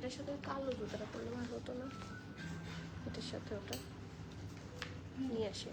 এটার সাথে কালো জুতাটা পরলে ভালো হতো না, এটার সাথে ওটা নিয়ে আসি।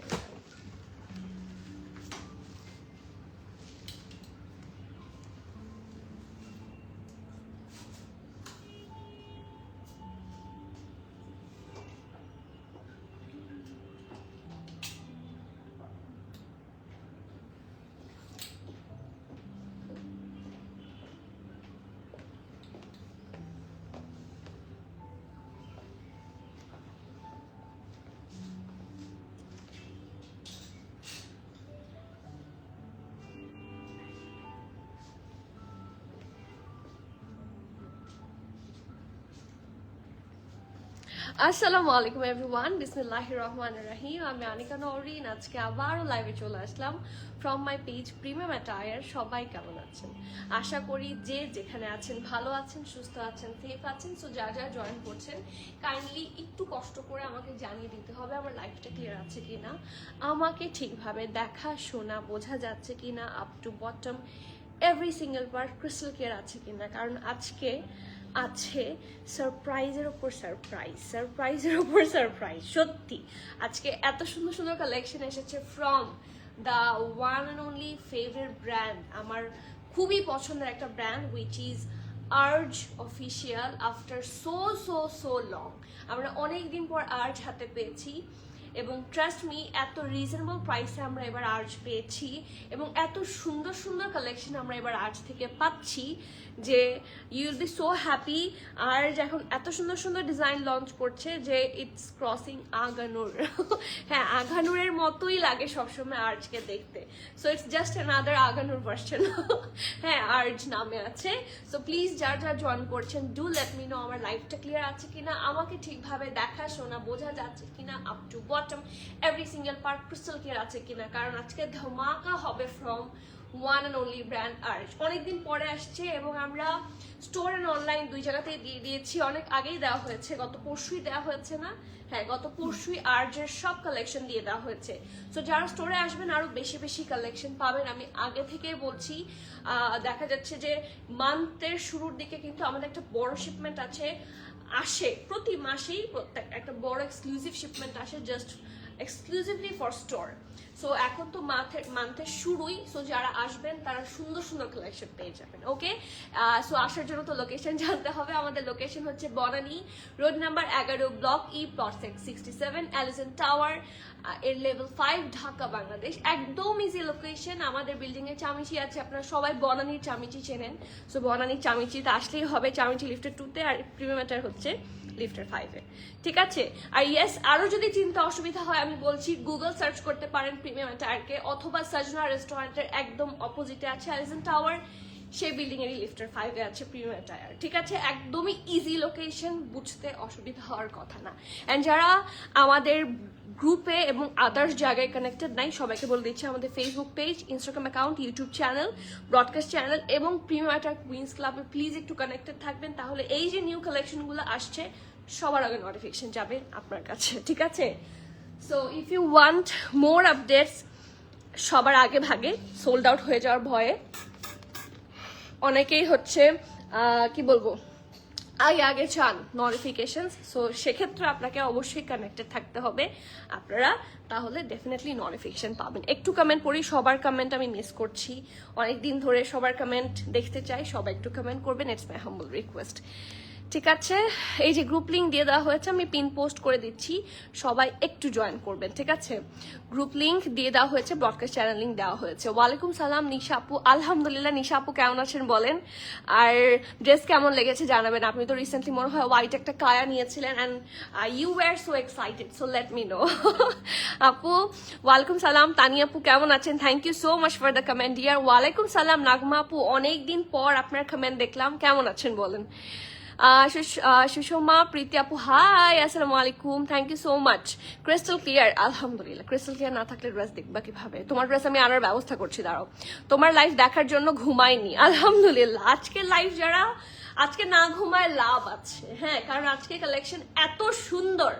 আসসালামু আলাইকুম এভরিওয়ান, বিসমিল্লাহির রহমানির রহিম। আমি আনিকা নওরিন, আজকে আবারও লাইভে চলে আসলাম from my page premium attire. সবাই কেমন আছেন? আশা করি যে যেখানে আছেন ভালো আছেন, সুস্থ আছেন, সেফ আছেন। সো যা যা জয়েন করছেন কাইন্ডলি একটু কষ্ট করে আমাকে জানিয়ে দিতে হবে আমার লাইফটা ক্লিয়ার আছে কিনা, আমাকে ঠিকভাবে দেখা শোনা বোঝা যাচ্ছে কিনা, up to bottom every single part crystal clear আছে কিনা। কারণ আজকে আছে সারপ্রাইজের ওপর সারপ্রাইজ, সারপ্রাইজের ওপর সারপ্রাইজ। সত্যি আজকে এত সুন্দর সুন্দর কালেকশন এসেছে from the one and only favourite brand, আমার খুবই পছন্দের একটা brand, which is urge official. After so so so long আমরা অনেক দিন পর আর্জ হাতে পেয়েছি, এবং ট্রাস্ট মি এত রিজনেবল প্রাইসে আমরা এবার আর্জ পেয়েছি, এবং এত সুন্দর সুন্দর কালেকশন আমরা এবার আর্জ থেকে পাচ্ছি যে you will be so happy. আর্জ এখন এত সুন্দর সুন্দর ডিজাইন লঞ্চ করছে যে ইটস ক্রসিং আগানুর। হ্যাঁ, আগানুরের মতোই লাগে সবসময় আর্জকে দেখতে। সো ইটস জাস্ট অ্যানাদার আগানুর ভার্সন। হ্যাঁ, আর্জ নামে আছে। সো প্লিজ যারা যারা জয়েন করছেন, ডু লেট মি নো আমার লাইফটা ক্লিয়ার আছে কিনা, আমাকে ঠিকভাবে দেখা শোনা বোঝা যাচ্ছে কিনা, up to bottom every single part crystal clear আছে কিনা। কারণ আজকে ধামাকা হবে from one and only brand urge. অনেকদিন পরে আসছে এবং আমরা স্টোর অ্যান্ড অনলাইন দুই জায়গাতেই দিয়ে দিয়েছি। অনেক আগেই দেওয়া হয়েছে, গত পরশুই দেওয়া হয়েছে না? হ্যাঁ, গত পরশুই আর্জের সব কালেকশন দিয়ে দেওয়া হয়েছে। সো যারা স্টোরে আসবেন আরো বেশি বেশি কালেকশন পাবেন, আমি আগে থেকেই বলছি। দেখা যাচ্ছে যে মান্থের শুরুর দিকে কিন্তু আমাদের একটা বড় শিপমেন্ট আসে প্রতি মাসেই, প্রত্যেক একটা বড় এক্সক্লুসিভ শিপমেন্ট আসে just exclusively for store. So এখন তো মান্থের শুরুই, সো যারা আসবেন তারা সুন্দর সুন্দর কালেকশন পেয়ে যাবেন। ওকে, সো আসার জন্য তো লোকেশন জানতে হবে। আমাদের লোকেশন হচ্ছে Banani road number 11, block E, plot 67, Allison tower, এর লেভেল 5, ঢাকা, বাংলাদেশ। একদম ইজি লোকেশন। আমাদের বিল্ডিং এর চামিচি আছে, আপনারা সবাই বনানীর চামিচি চেনেন। সো বনানীর চামিচিতে আসলেই হবে। চামিচি লিফটের 2-তে আর প্রিমিয়াম অ্যাটায়ার হচ্ছে লিফটের 5-এ। ঠিক আছে? আর ইয়েস, আরো যদি চিন্তা অসুবিধা হয় আমি বলছি গুগল সার্চ করতে পারেন প্রিমিয়াম অ্যাটায়ারকে, অথবা সাজনা রেস্টুরেন্টের একদম অপোজিটে আছে অ্যালিসন টাওয়ার, সেই বিল্ডিং এরই লিফটের 5-এ আছে প্রিমিয়াম অ্যাটায়ার। ঠিক আছে? একদমই ইজি লোকেশন, বুঝতে অসুবিধা হওয়ার কথা না। অ্যান্ড যারা আমাদের গ্রুপে এবং আদার্স জায়গায় কানেক্টেড নাই, সবাইকে বলে দিচ্ছি আমাদের Facebook page, Instagram account, YouTube channel, broadcast channel এবং প্রিমিয়াম অ্যাটায়ার কুইন্স ক্লাবে প্লিজ একটু কানেক্টেড থাকবেন। তাহলে এই যে নিউ কালেকশনগুলো আসছে সবার আগে নোটিফিকেশন যাবে আপনার কাছে। ঠিক আছে? So if you want more updates, সবার আগে ভাগে সোল্ড আউট হয়ে যাওয়ার ভয়ে অনেকেই হচ্ছে কি বলবো আগে আগে চান নোটিফিকেশন। সো সেক্ষেত্রে আপনাকে অবশ্যই কানেক্টেড থাকতে হবে আপনারা, তাহলে ডেফিনেটলি নোটিফিকেশন পাবেন। একটু কমেন্ট পড়ি, সবার কমেন্ট আমি মিস করছি, অনেকদিন ধরে সবার কমেন্ট দেখতে চাই, সবাই একটু কমেন্ট করবেন, ইটস মাই হাম্বল রিকোয়েস্ট। ঠিক আছে? এই যে গ্রুপ লিঙ্ক দিয়ে দেওয়া হয়েছে, আমি পিন পোস্ট করে দিচ্ছি, সবাই একটু জয়েন করবেন। ঠিক আছে? গ্রুপ লিঙ্ক দিয়ে দেওয়া হয়েছে, ব্রডকাস্ট চ্যানেল লিঙ্ক দেওয়া হয়েছে। ওয়ালাইকুম সালাম নিশা আপু। আলহামদুলিল্লাহ। নিশা আপু কেমন আছেন বলেন? আর ড্রেস কেমন লেগেছে জানাবেন। আপনি তো রিসেন্টলি মনে হয় হোয়াইট একটা কায়া নিয়েছিলেন, and you were so excited, so let me know. আপু ওয়ালাইকুম সালাম। তানি আপু কেমন আছেন? Thank you so much for the comment dear. ওয়ালাইকুম সালাম নাগমা আপু, অনেকদিন পর আপনার কমেন্ট দেখলাম, কেমন আছেন বলেন? সুষমা প্রীতি আপু হাই, আসসালামু আলাইকুম, thank you so much. Crystal clear, আলহামদুলিল্লাহ। ক্রিস্টাল ক্লিয়ার না থাকলে ড্রেস দেখবা কিভাবে? তোমার ড্রেস আমি আনার ব্যবস্থা করছি, দাঁড়াও। তোমার লাইভ দেখার জন্য ঘুমাইনি, আলহামদুলিল্লাহ। আজকের লাইভ যারা আজকে না ঘুমায় লাভ আছে, হ্যাঁ, কারণ আজকে কালেকশন এত সুন্দর,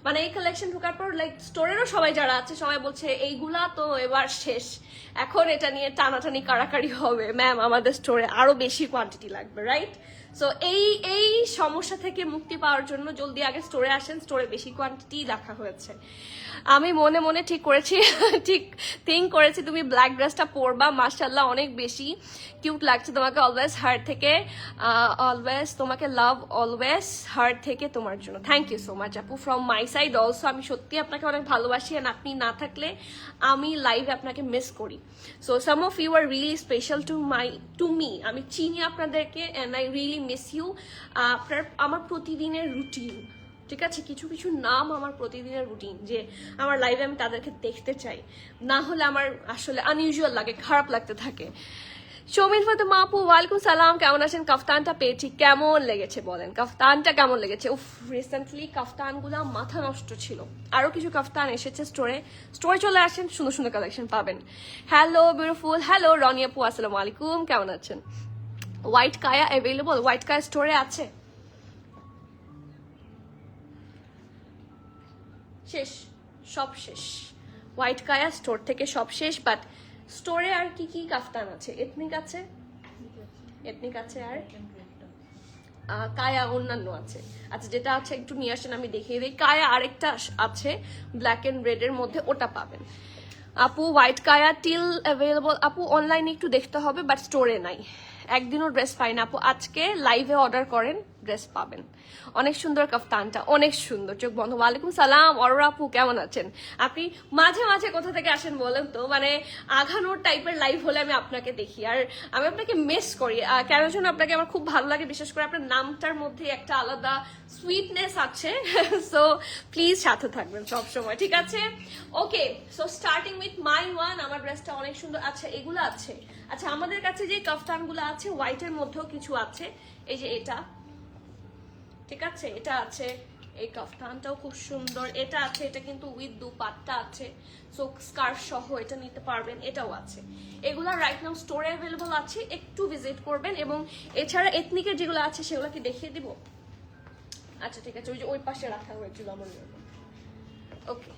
মানে এই কালেকশন ঢোকার পর লাইক স্টোরেরও সবাই যারা আছে সবাই বলছে এইগুলা তো এবার শেষ, এখন এটা নিয়ে টানাটানি কাড়াকাড়ি হবে, ম্যাম আমাদের স্টোরে আরো বেশি কোয়ান্টিটি লাগবে, রাইট? সো এই সমস্যা থেকে মুক্তি পাওয়ার জন্য জলদি আগে স্টোরে আসেন, স্টোরে বেশি কোয়ান্টিটি রাখা হয়েছে। আমি মনে মনে ঠিক করেছি, ঠিক থিঙ্ক করেছি তুমি ব্ল্যাক ড্রেসটা পরবা, মাশাআল্লাহ অনেক বেশি কিউট লাগছে তোমাকে, অলওয়েজ হার্ট থেকে, অলওয়েজ তোমাকে লাভ, অলওয়েজ হার্ট থেকে তোমার জন্য। থ্যাংক ইউ সো মাচ আপু, ফ্রম মাই সাইড অলসো। আমি সত্যি আপনাকে অনেক ভালোবাসি, অ্যান্ড আপনি না থাকলে আমি লাইভে আপনাকে মিস করি। So some of you are really special to me. আমি চিনি আপনাদেরকে, and I really miss you. আপনার আমার প্রতিদিনের রুটিন, ঠিক আছে, কিছু কিছু নাম আমার প্রতিদিনের রুটিন, যে আমার লাইভে আমি তাদেরকে দেখতে চাই, না হলে আমার আসলে আনইউজুয়াল লাগে, খারাপ লাগতে থাকে। শৌমিন ফাতেমা আপু ওয়ালাইকুম সালাম, কেমন আছেন? কাফতানটা পেয়েছি, কেমন লেগেছে বলেন, কাফতানটা কেমন লেগেছে? উফ, রিসেন্টলি কাফতানগুলো মাথা নষ্ট ছিল, আরো কিছু কাফতান এসেছে স্টোরে চলে আসেন, সুন্দর সুন্দর কালেকশন পাবেন। হ্যালো বিউটিফুল, হ্যালো রনি আপু, আসসালামু আলাইকুম, কেমন আছেন? হোয়াইট কায়া অ্যাভেলেবল? হোয়াইট কায়া স্টোরে আছে? শেষ, সব শেষ, হোয়াইট কায়া স্টোর থেকে সব শেষ। বাট স্টোরে আর কি কি কাফতান আছে? এথনিক আছে, এথনিক আছে, আর কায়া অন্যান্য আছে। আচ্ছা, যেটা আছে একটু নিয়ে আসেন, আমি দেখিয়ে দিই। কায়া আরেকটা আছে ব্ল্যাক এন্ড রেড এর মধ্যে, ওটা পাবেন আপু। হোয়াইট কায়া টিল অ্যাভেলেবল আপু, অনলাইনে একটু দেখতে হবে, বাট স্টোরে নাই, একদিনও ড্রেস পাই না আপু। আজকে লাইভে অর্ডার করেন, ড্রেস পাবেন। অনেক সুন্দর কাফতানটা, অনেক সুন্দর, চোখ বন্ধ। ওয়ালাইকুম সালাম অরোরা আপু, কেমন আছেন? আপনি মাঝে মাঝে কোথা থেকে আসেন বলেন তো, মানে আঘানোর টাইপের লাইভ হলে আমি আপনাকে দেখি, আর আমি আপনাকে মিস করি। কেন যেন আপনাকে আমার খুব ভালো লাগে, বিশেষ করে আপনার নামটার মধ্যে একটা আলাদা সুইটনেস আছে। সো প্লিজ সাথে থাকবেন সবসময়, ঠিক আছে? Okay, so starting with my one. আমার ড্রেসটা অনেক সুন্দর। আচ্ছা, এগুলো আছে। আচ্ছা, আমাদের কাছে যে কাফতানগুলো আছে হোয়াইটের মধ্যেও কিছু আছে, এই যে এটা, ঠিক আছে, এটা আছে, এই কাফতানটাও খুব সুন্দর, এটা আছে, এটা কিন্তু উইথ দুপাট্টা আছে, সো স্কার্ফ সহ এটা নিতে পারবেন, এটাও আছে। এগুলো রাইট নাও স্টোরে অ্যাভেলেবল আছে, একটু ভিজিট করবেন। এবং এছাড়া এথনিকের যেগুলো আছে সেগুলো কি দেখিয়ে দিব? আচ্ছা ঠিক আছে, ওই যে ওই পাশে রাখা হয়েছিল আমার জন্য। ওকে,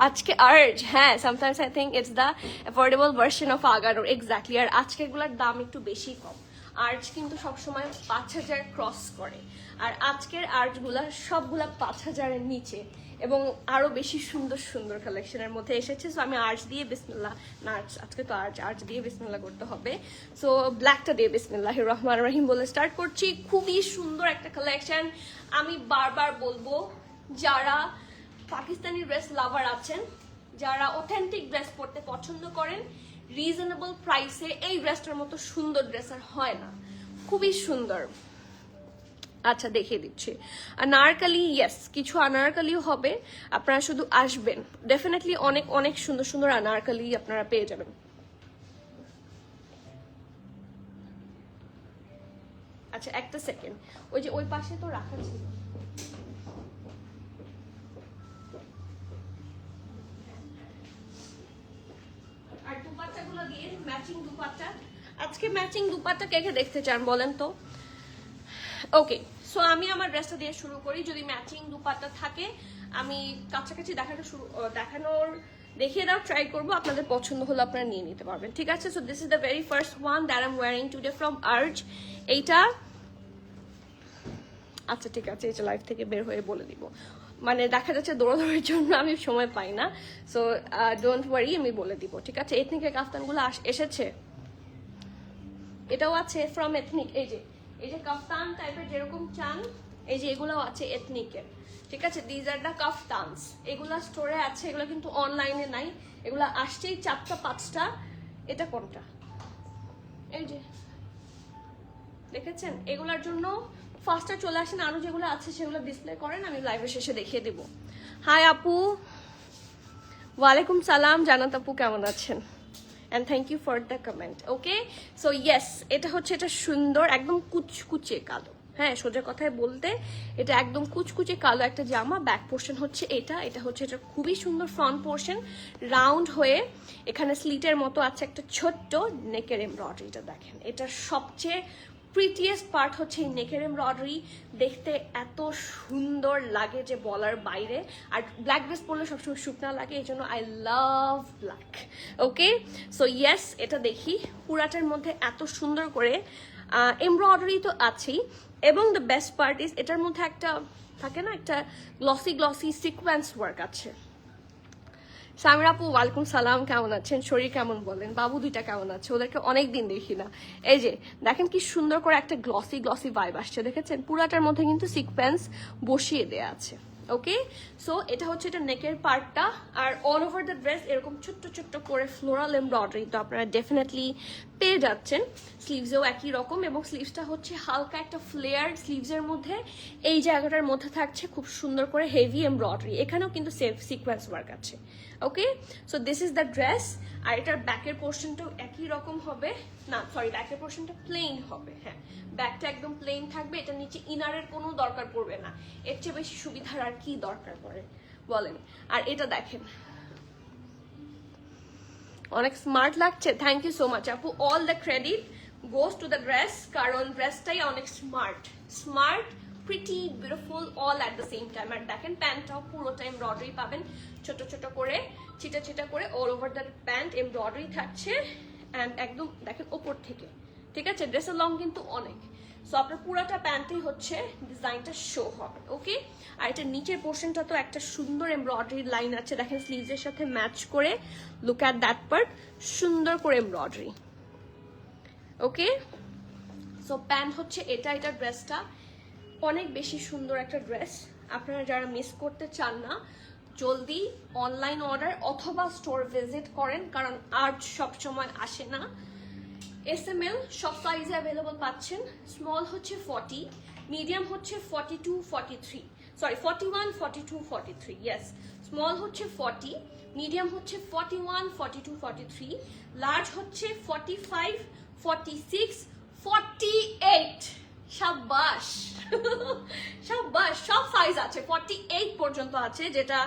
আজকে আর্জ, হ্যাঁ, sometimes I think it's the affordable version of আগানোর, এক্স্যাক্টলি। আর আজকেরগুলোর দাম একটু বেশি কম। আর্জ কিন্তু সবসময় 5,000 ক্রস করে, আর আজকের আর্জগুলা সবগুলা 5,000-এর নিচে, এবং আরো বেশি সুন্দর সুন্দর কালেকশনের মধ্যে এসেছে। সো আমি আর্জ দিয়ে বিসমিল্লাহ, না আজকে তো আর্জ দিয়ে বিসমিল্লাহ করতে হবে। সো ব্ল্যাকটা দিয়ে বিসমিল্লাহির রহমানির রহিম বলে স্টার্ট করছি। খুবই সুন্দর একটা কালেকশন। আমি বারবার বলবো, যারা পাকিস্তানি ড্রেস লাভার আছেন, যারা অথেন্টিক ড্রেস পরতে পছন্দ করেন, রিজনেবল প্রাইসে এই ড্রেসটার মতো সুন্দর ড্রেস আর হয় না, খুবই সুন্দর। আচ্ছা, দেখিয়ে দিচ্ছি। আনারকলি, ইয়েস, কিছু আনারকলিও হবে, আপনারা শুধু আসবেন, ডেফিনেটলি অনেক অনেক সুন্দর সুন্দর আনারকলি আপনারা পেয়ে যাবেন। আচ্ছা, একটা সেকেন্ড, ওই যে ওই পাশে তো রাখা ছিল। আর দুপাট্টাগুলো দিয়ে ম্যাচিং দুপাট্টা, আজকে ম্যাচিং দুপাট্টা কে কে দেখতে চান বলেন তো? ওকে, সো আমি আমার ড্রেসটা দিয়ে শুরু করি। যদি ম্যাচিং দুপাট্টা থাকে আমি কাছাকাছি দেখানোর দেখিয়ে দাও ট্রাই করবো, আপনাদের পছন্দ হলে আপনারা নিয়ে নিতে পারবেন, ঠিক আছে? So this is the very first one that I am wiring today from urge. এইটা, আচ্ছা ঠিক আছে, এটা লাইভ থেকে বের হয়ে বলে দিব, মানে দেখা যাচ্ছে দৌড়াদৌড়ির জন্য আমি সময় পাই না। সো ডোন্ট ওয়ারি, আমি বলে দিব, ঠিক আছে? এথনিকের কাফতানগুলো এসেছে, এটাও আছে ফ্রম এথনিক। এই যে কাফতান টাইপের যেরকম চান, এই যে এগুলো আছে এথনিকের, ঠিক আছে? These are the kaftans. এগুলা স্টোরে আছে, এগুলো কিন্তু অনলাইনে নাই, এগুলো আসছেই 4টা 5টা। এটা কোনটা? এই যে দেখেছেন, এগুলার জন্য ফার্স্টে চলে আসেন, আরো যেগুলো আছে সেগুলো ডিসপ্লে করেন, আমি লাইভের শেষে দেখিয়ে দেব। হাই আপু, ওয়ালাইকুম সালাম জানাত আপু, কেমন আছেন? and thank you for the comment. Okay, so yes, এটা হচ্ছে, এটা সুন্দর, একদম কুচকুচে কালো, হ্যাঁ, সোজা কথায় বলতে এটা একদম কুচকুচে কালো একটা জামা। ব্যাক পোর্শন হচ্ছে এটা হচ্ছে এটা খুবই সুন্দর ফ্রন্ট পোর্শন, রাউন্ড হয়ে এখানে স্লিটের মতো আছে একটা ছোট্ট নেকের এমব্রয়ডারিটা দেখেন। এটার সবচেয়ে প্রিটিয়েস্ট পার্ট হচ্ছে এই নেকের এমব্রয়ডারি, দেখতে এত সুন্দর লাগে যে বলার বাইরে। আর ব্ল্যাক ড্রেস পরলে সবসময় শুকনা লাগে, এই জন্য I love black. Okay, so yes, এটা দেখি পুরাটার মধ্যে এত সুন্দর করে এমব্রয়ডারি তো আছেই, এবং দ্য বেস্ট পার্ট ইজ এটার মধ্যে একটা থাকে না, একটা গ্লসি গ্লসি সিকোয়েন্স ওয়ার্ক আছে। সামিরা আপু ওয়ালাইকুম সালাম, কেমন আছেন? শরীর কেমন বলেন? বাবু দুইটা কেমন আছে? ওদেরকে অনেক দিন দেখি না। এই যে দেখেন কি সুন্দর করে একটা গ্লসি গ্লসি ভাইব আসছে, দেখেছেন? পুরাটার মধ্যে কিন্তু সিকোয়েন্স বসিয়ে দেয়া আছে। ওকে, সো এটা হচ্ছে এটা নেকের পার্টটা। আর অল ওভার দ্য ড্রেস এরকম ছোট্ট ছোট্ট করে ফ্লোরাল এমব্রয়ডারি তো আপনারা ডেফিনেটলি পেয়ে যাচ্ছেন। স্লিভসেও একই রকম, এবং স্লিভসটা হচ্ছে হালকা একটা ফ্লেয়ার স্লিভসের মধ্যে এই জায়গাটার মধ্যে থাকছে খুব সুন্দর করে হেভি এমব্রয়ডারি, এখানেও কিন্তু সেলফ সিকোয়েন্স ওয়ার্ক আছে। Okay, so this is the dress. আর এটার ব্যাকের পোর্শনটাও একই রকম হবে, না সরি, ব্যাকের পোর্শনটা প্লেন হবে। হ্যাঁ, ব্যাকটা একদম প্লেন থাকবে, এটা নিচে ইনারের কোনো দরকার পড়বে না। এর চেয়ে বেশি সুবিধার আর কি দরকার পড়ে বলেন? আর এটা দেখেন অনেক স্মার্ট লাগছে। থ্যাংক ইউ সো মাচ আপু, all the credit goes to the dress, কারণ ড্রেসটাই অনেক smart smart pretty beautiful all at the same time. আর দেখেন প্যান্টটাও পুরোটা এমব্রয়ডারি পাবেন, ছোট ছোট করে ছিটা ছিটা করে all over the pant embroidery থাকছে। অ্যান্ড একদম দেখেন ওপর থেকে, ঠিক আছে? ড্রেসের লং কিন্তু অনেক, সো আপনার পুরাটা প্যান্টেই হচ্ছে ডিজাইনটা শো হবে। ওকে, আর এটা নিচের পোর্শনটা তো একটা সুন্দর এমব্রয়ডারি লাইন আছে, দেখেন স্লিভসের সাথে ম্যাচ করে। লুক অ্যাট দ্যাট পার্ট, সুন্দর করে এমব্রয়ডারি। ওকে, সো প্যান্ট হচ্ছে এটা, এটা ড্রেসটা অনেক বেশি সুন্দর একটা ড্রেস। আপনারা যারা মিস করতে চান না, জলদি অনলাইন অর্ডার অথবা স্টোর ভিজিট করেন, কারণ আর্ট সবসময় আসে না। SML সব সাইজে অ্যাভেলেবল পাচ্ছেন। স্মল হচ্ছে 40, মিডিয়াম হচ্ছে 42, 43, সরি 41, 42, 43, ইয়েস। স্মল হচ্ছে 40, মিডিয়াম হচ্ছে 41, 42, 43, লার্জ হচ্ছে 45, 46, 48। সাব্বাস সাব্বাস, সব সাইজ আছে, 48 পর্যন্ত আছে, যেটা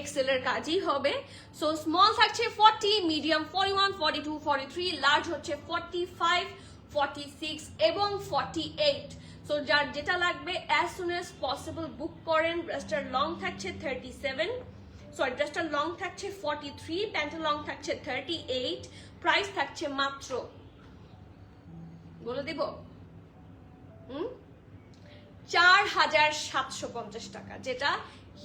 এক্সেলের কাজই হবে। সো স্মল থাকছে 40, মিডিয়াম 41, 42, 43, লার্জ হচ্ছে 45, 46 এবং 48। সো যার যেটা লাগবে অ্যাজ সুন অ্যাজ পসিবল বুক করেন। ড্রেসটার লং থাকছে 37, সরি ড্রেসটার লং থাকছে 43, প্যান্টের লং থাকছে 38, প্রাইস থাকছে মাত্র, বলে দিব 4,750 টাকা, যেটা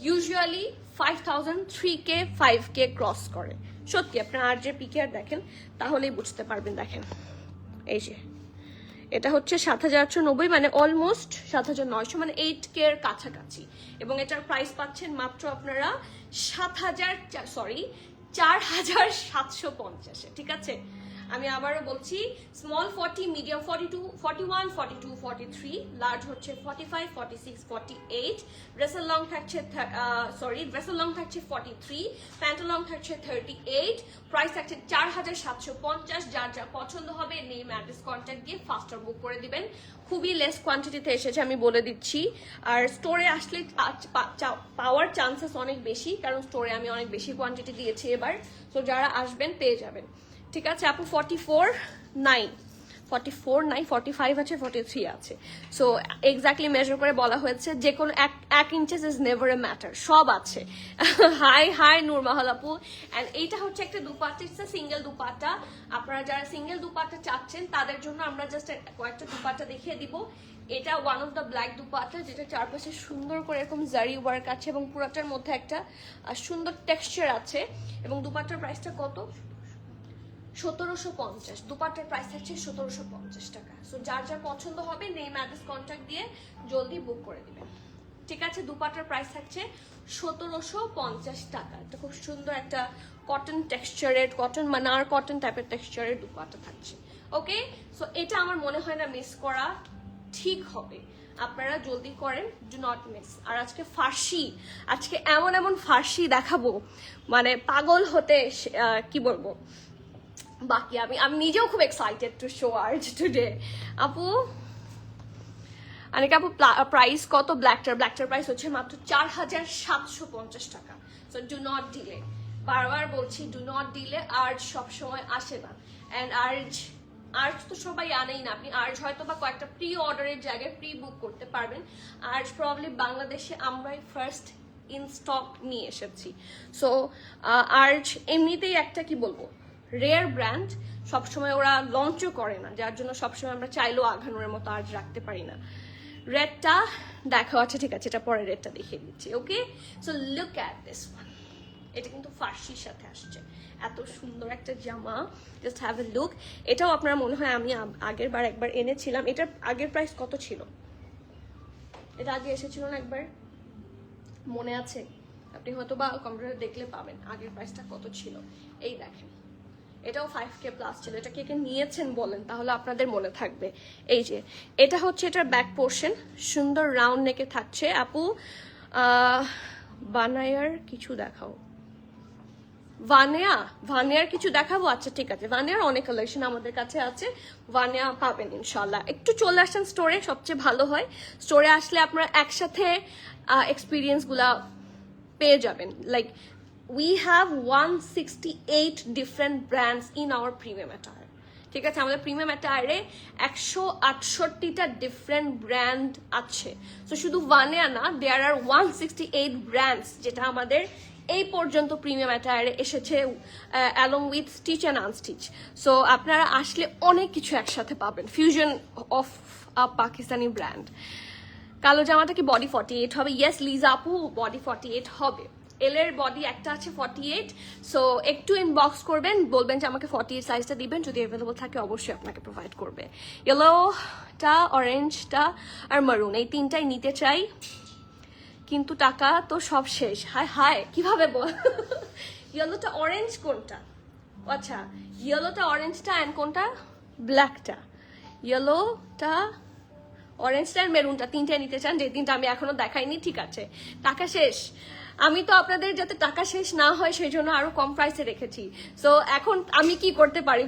ইউজুয়ালি 5,000, 3K, 5K ক্রস করে। সত্যি আপনারা আর যে পিকেআর দেখেন তাহলেই বুঝতে পারবেন। দেখেন এই যে এটা হচ্ছে 7,890, মানে অলমোস্ট 7,900, মানে 8K এর কাছাকাছি, এবং এটার প্রাইস পাচ্ছেন মাত্র আপনারা 4,750, ঠিক আছে? আমি আবারও বলছি, স্মল 40, মিডিয়াম 42, 41, 42, 43, লার্জ হচ্ছে 45, 46, 48, ড্রেসের লং থাকছে ড্রেসের লং থাকছে 43, প্যান্টের লং থাকছে 38, প্রাইস থাকছে 4,750। যার যা পছন্দ হবে নেম অ্যাড্রেস কন্ট্যাক্ট দিয়ে ফাস্টার বুক করে দিবেন। খুবই লেস কোয়ান্টিটিতে এসেছে, আমি বলে দিচ্ছি। আর স্টোরে আসলে পাওয়ার চান্সেস অনেক বেশি, কারণ স্টোরে আমি অনেক বেশি কোয়ান্টিটি দিয়েছি এবার। তো যারা আসবেন পেয়ে যাবেন, ঠিক আছে আপু? 44, 9, 45 আছে, 43 আছে। সো এক্স্যাক্টলি মেজার করে বলা হয়েছে, যে কোনো এক inches is never a matter, সব আছে। হাই হাই নূরমাহাল আপু। অ্যান্ড এইটা হচ্ছে একটা দুপাট্টা, ইটস সিঙ্গেল দুপাট্টা। আপনারা যারা সিঙ্গেল দুপাট্টা চাচ্ছেন তাদের জন্য আমরা জাস্ট কয়েকটা দুপাট্টা দেখিয়ে দিব। এটা one of the black dupatta, যেটা চারপাশে সুন্দর করে এরকম জারি ওয়ার্ক আছে, এবং পুরাটার মধ্যে একটা সুন্দর টেক্সচার আছে। এবং দুপাট্টার প্রাইসটা কত? 1750। দুপাট্টার প্রাইস থাকছে 1750 টাকা। সো যার যার পছন্দ হবে নেম অ্যাড্রেস কন্ট্যাক্ট দিয়ে জলদি বুক করে দিবেন, ঠিক আছে? দুপাট্টার প্রাইস থাকছে 1750 টাকা। এটা খুব সুন্দর একটা কটন টেক্সচারের, কটন মানার কটন টাইপের টেক্সচারের দুপাট্টা থাকছে। ওকে, সো এটা আমার মনে হয় না মিস করা ঠিক হবে, আপনারা জলদি করেন, ডু নট মিস। আর আজকে ফার্সি, আজকে এমন এমন ফার্সি দেখাবো, মানে পাগল হতে কি বলবো বাকি। আমি নিজেও খুব excited to show art today. আপু অনেক আপু প্রাইস কত ব্ল্যাকটার প্রাইস হচ্ছে মাত্র 4750 টাকা। সো ডু নট ডিলে, বারবার বলছি ডু নট ডিলে। আর্জ সবসময় আসে না, অ্যান্ড আর্জ তো সবাই আনেই না। আপনি আর্জ হয়তো বা কয়েকটা প্রি অর্ডারের জায়গায় প্রি বুক করতে পারবেন। আর্জ প্রবলি বাংলাদেশে আমরাই ফার্স্ট ইন স্টক নিয়ে এসেছি। সো আর্জ এমনিতেই একটা কি বলবো রেয়ার ব্র্যান্ড, সবসময় ওরা লঞ্চও করে না, যার জন্য সবসময় আমরা চাইলেও আঘানোর মতো আর্জ রাখতে পারি না। রেডটা দেখো, আচ্ছা ঠিক আছে, এটা পরে রেডটা দেখিয়ে দিচ্ছি। Okay, so look at this one. এটা কিন্তু ফার্সির সাথে আসছে, এত সুন্দর একটা জামা, জাস্ট হ্যাভ এ লুক। এটাও আপনার মনে হয় আমি আগের বার একবার এনেছিলাম। এটার আগের প্রাইস কত ছিল? এটা আগে এসেছিল না একবার, মনে আছে? আপনি হয়তো বা কম্পিউটারে দেখলে পাবেন আগের প্রাইসটা কত ছিল। এই দেখেন, এটাও 5K প্লাস ছিল। এটা কে কে নিয়েছেন বলেন, তাহলে আপনাদের মনে থাকবে। এই যে এটা হচ্ছে এটার ব্যাক পোর্শন, সুন্দর রাউন্ড নেকে থাকছে। আপু বানায়ার কিছু দেখাও, ভানিয়ার কিছু দেখাবো? আচ্ছা ঠিক আছে, ভানিয়ার অনেক কালেকশন আমাদের কাছে আছে, ভানিয়া পাবেন ইনশাল্লাহ। একটু চলে আসেন স্টোরে, সবচেয়ে ভালো হয়। স্টোরে আসলে আপনারা একসাথে এক্সপিরিয়েন্সগুলা পেয়ে যাবেন। Like we have 168 different brands in our premium attire. ঠিক আছে, আমাদের প্রিমিয়াম অ্যাটায়ারে 168টা ডিফারেন্ট ব্র্যান্ড আছে। সো শুধু ভানিয়া না, দেয়ার আর 168 ব্র্যান্ডস যেটা আমাদের এই পর্যন্ত প্রিমিয়াম অ্যাটায়ারে এসেছে, along with stitch and unstitch. So আপনারা আসলে অনেক কিছু একসাথে পাবেন, ফিউশন অফ পাকিস্তানি ব্র্যান্ড। কালো জামাটা কি বডি 48 হবে? ইয়েস লিজা আপু, বডি 48 হবে। এল এর বডি একটা আছে 48। সো একটু ইনবক্স করবেন, বলবেন যে আমাকে 48 সাইজটা দিবেন, যদি অ্যাভেলেবল থাকে অবশ্যই আপনাকে প্রোভাইড করবে। ইয়েলোটা, অরেঞ্জটা আর মারুন, এই তিনটাই নিতে চাই, কিন্তু টাকা তো সব শেষ। হায় হায়, কিভাবে বল? ইয়েলোটা অরেঞ্জ কোনটা? আচ্ছা, ইয়েলোটা অরেঞ্জটা অ্যান্ড কোনটা ব্ল্যাকটা? ইয়েলোটা, অরেঞ্জটা আর মেরুনটা, তিনটাই নিতে চান, যে তিনটা আমি এখনো দেখাইনি। ঠিক আছে, টাকা শেষ। আমি তো আপনাদের যাতে টাকা শেষ না হয় সেই জন্য আরো কম প্রাইসে রেখেছি। সো এখন আমি কি করতে পারি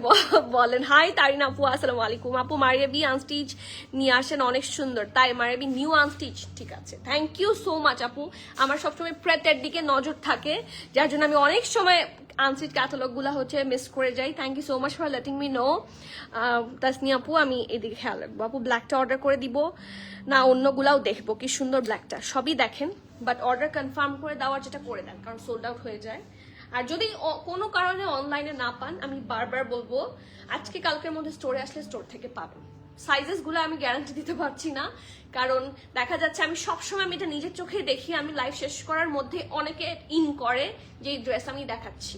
বলেন? হাই তারিন আপু, আসসালামু আলাইকুম আপু। মারিয়াবি আনস্টিচ নিয়ে আসেন, অনেক সুন্দর। তাই মারিয়াবি নিউ আনস্টিচ, ঠিক আছে, থ্যাংক ইউ সো মাচ আপু। আমার সবসময় প্রেটের দিকে নজর থাকে, যার জন্য আমি অনেক সময় আনস্টিচ ক্যাটালগুলো হচ্ছে মিস করে যাই। Thank you so much for letting me know. Tasni আপু, আমি এদিকে খেয়াল রাখবো। আপু ব্ল্যাকটা অর্ডার করে দিব না অন্যগুলাও দেখবো? কি সুন্দর ব্ল্যাকটা, সবই দেখেন, বাট অর্ডার কনফার্ম করে দেওয়ার যেটা করে দেন, কারণ সোল্ড আউট হয়ে যায়। আর যদি কোনো কারণে অনলাইনে না পান, আমি বারবার বলবো আজকে কালকের মধ্যে স্টোরে আসলে স্টোর থেকে পাবেন। সাইজেসগুলো আমি গ্যারান্টি দিতে পারছি না, কারণ দেখা যাচ্ছে আমি সবসময় আমি এটা নিজের চোখে দেখি। আমি লাইভ শেষ করার মধ্যে অনেকে ইন করে যে এই ড্রেস আমি দেখাচ্ছি,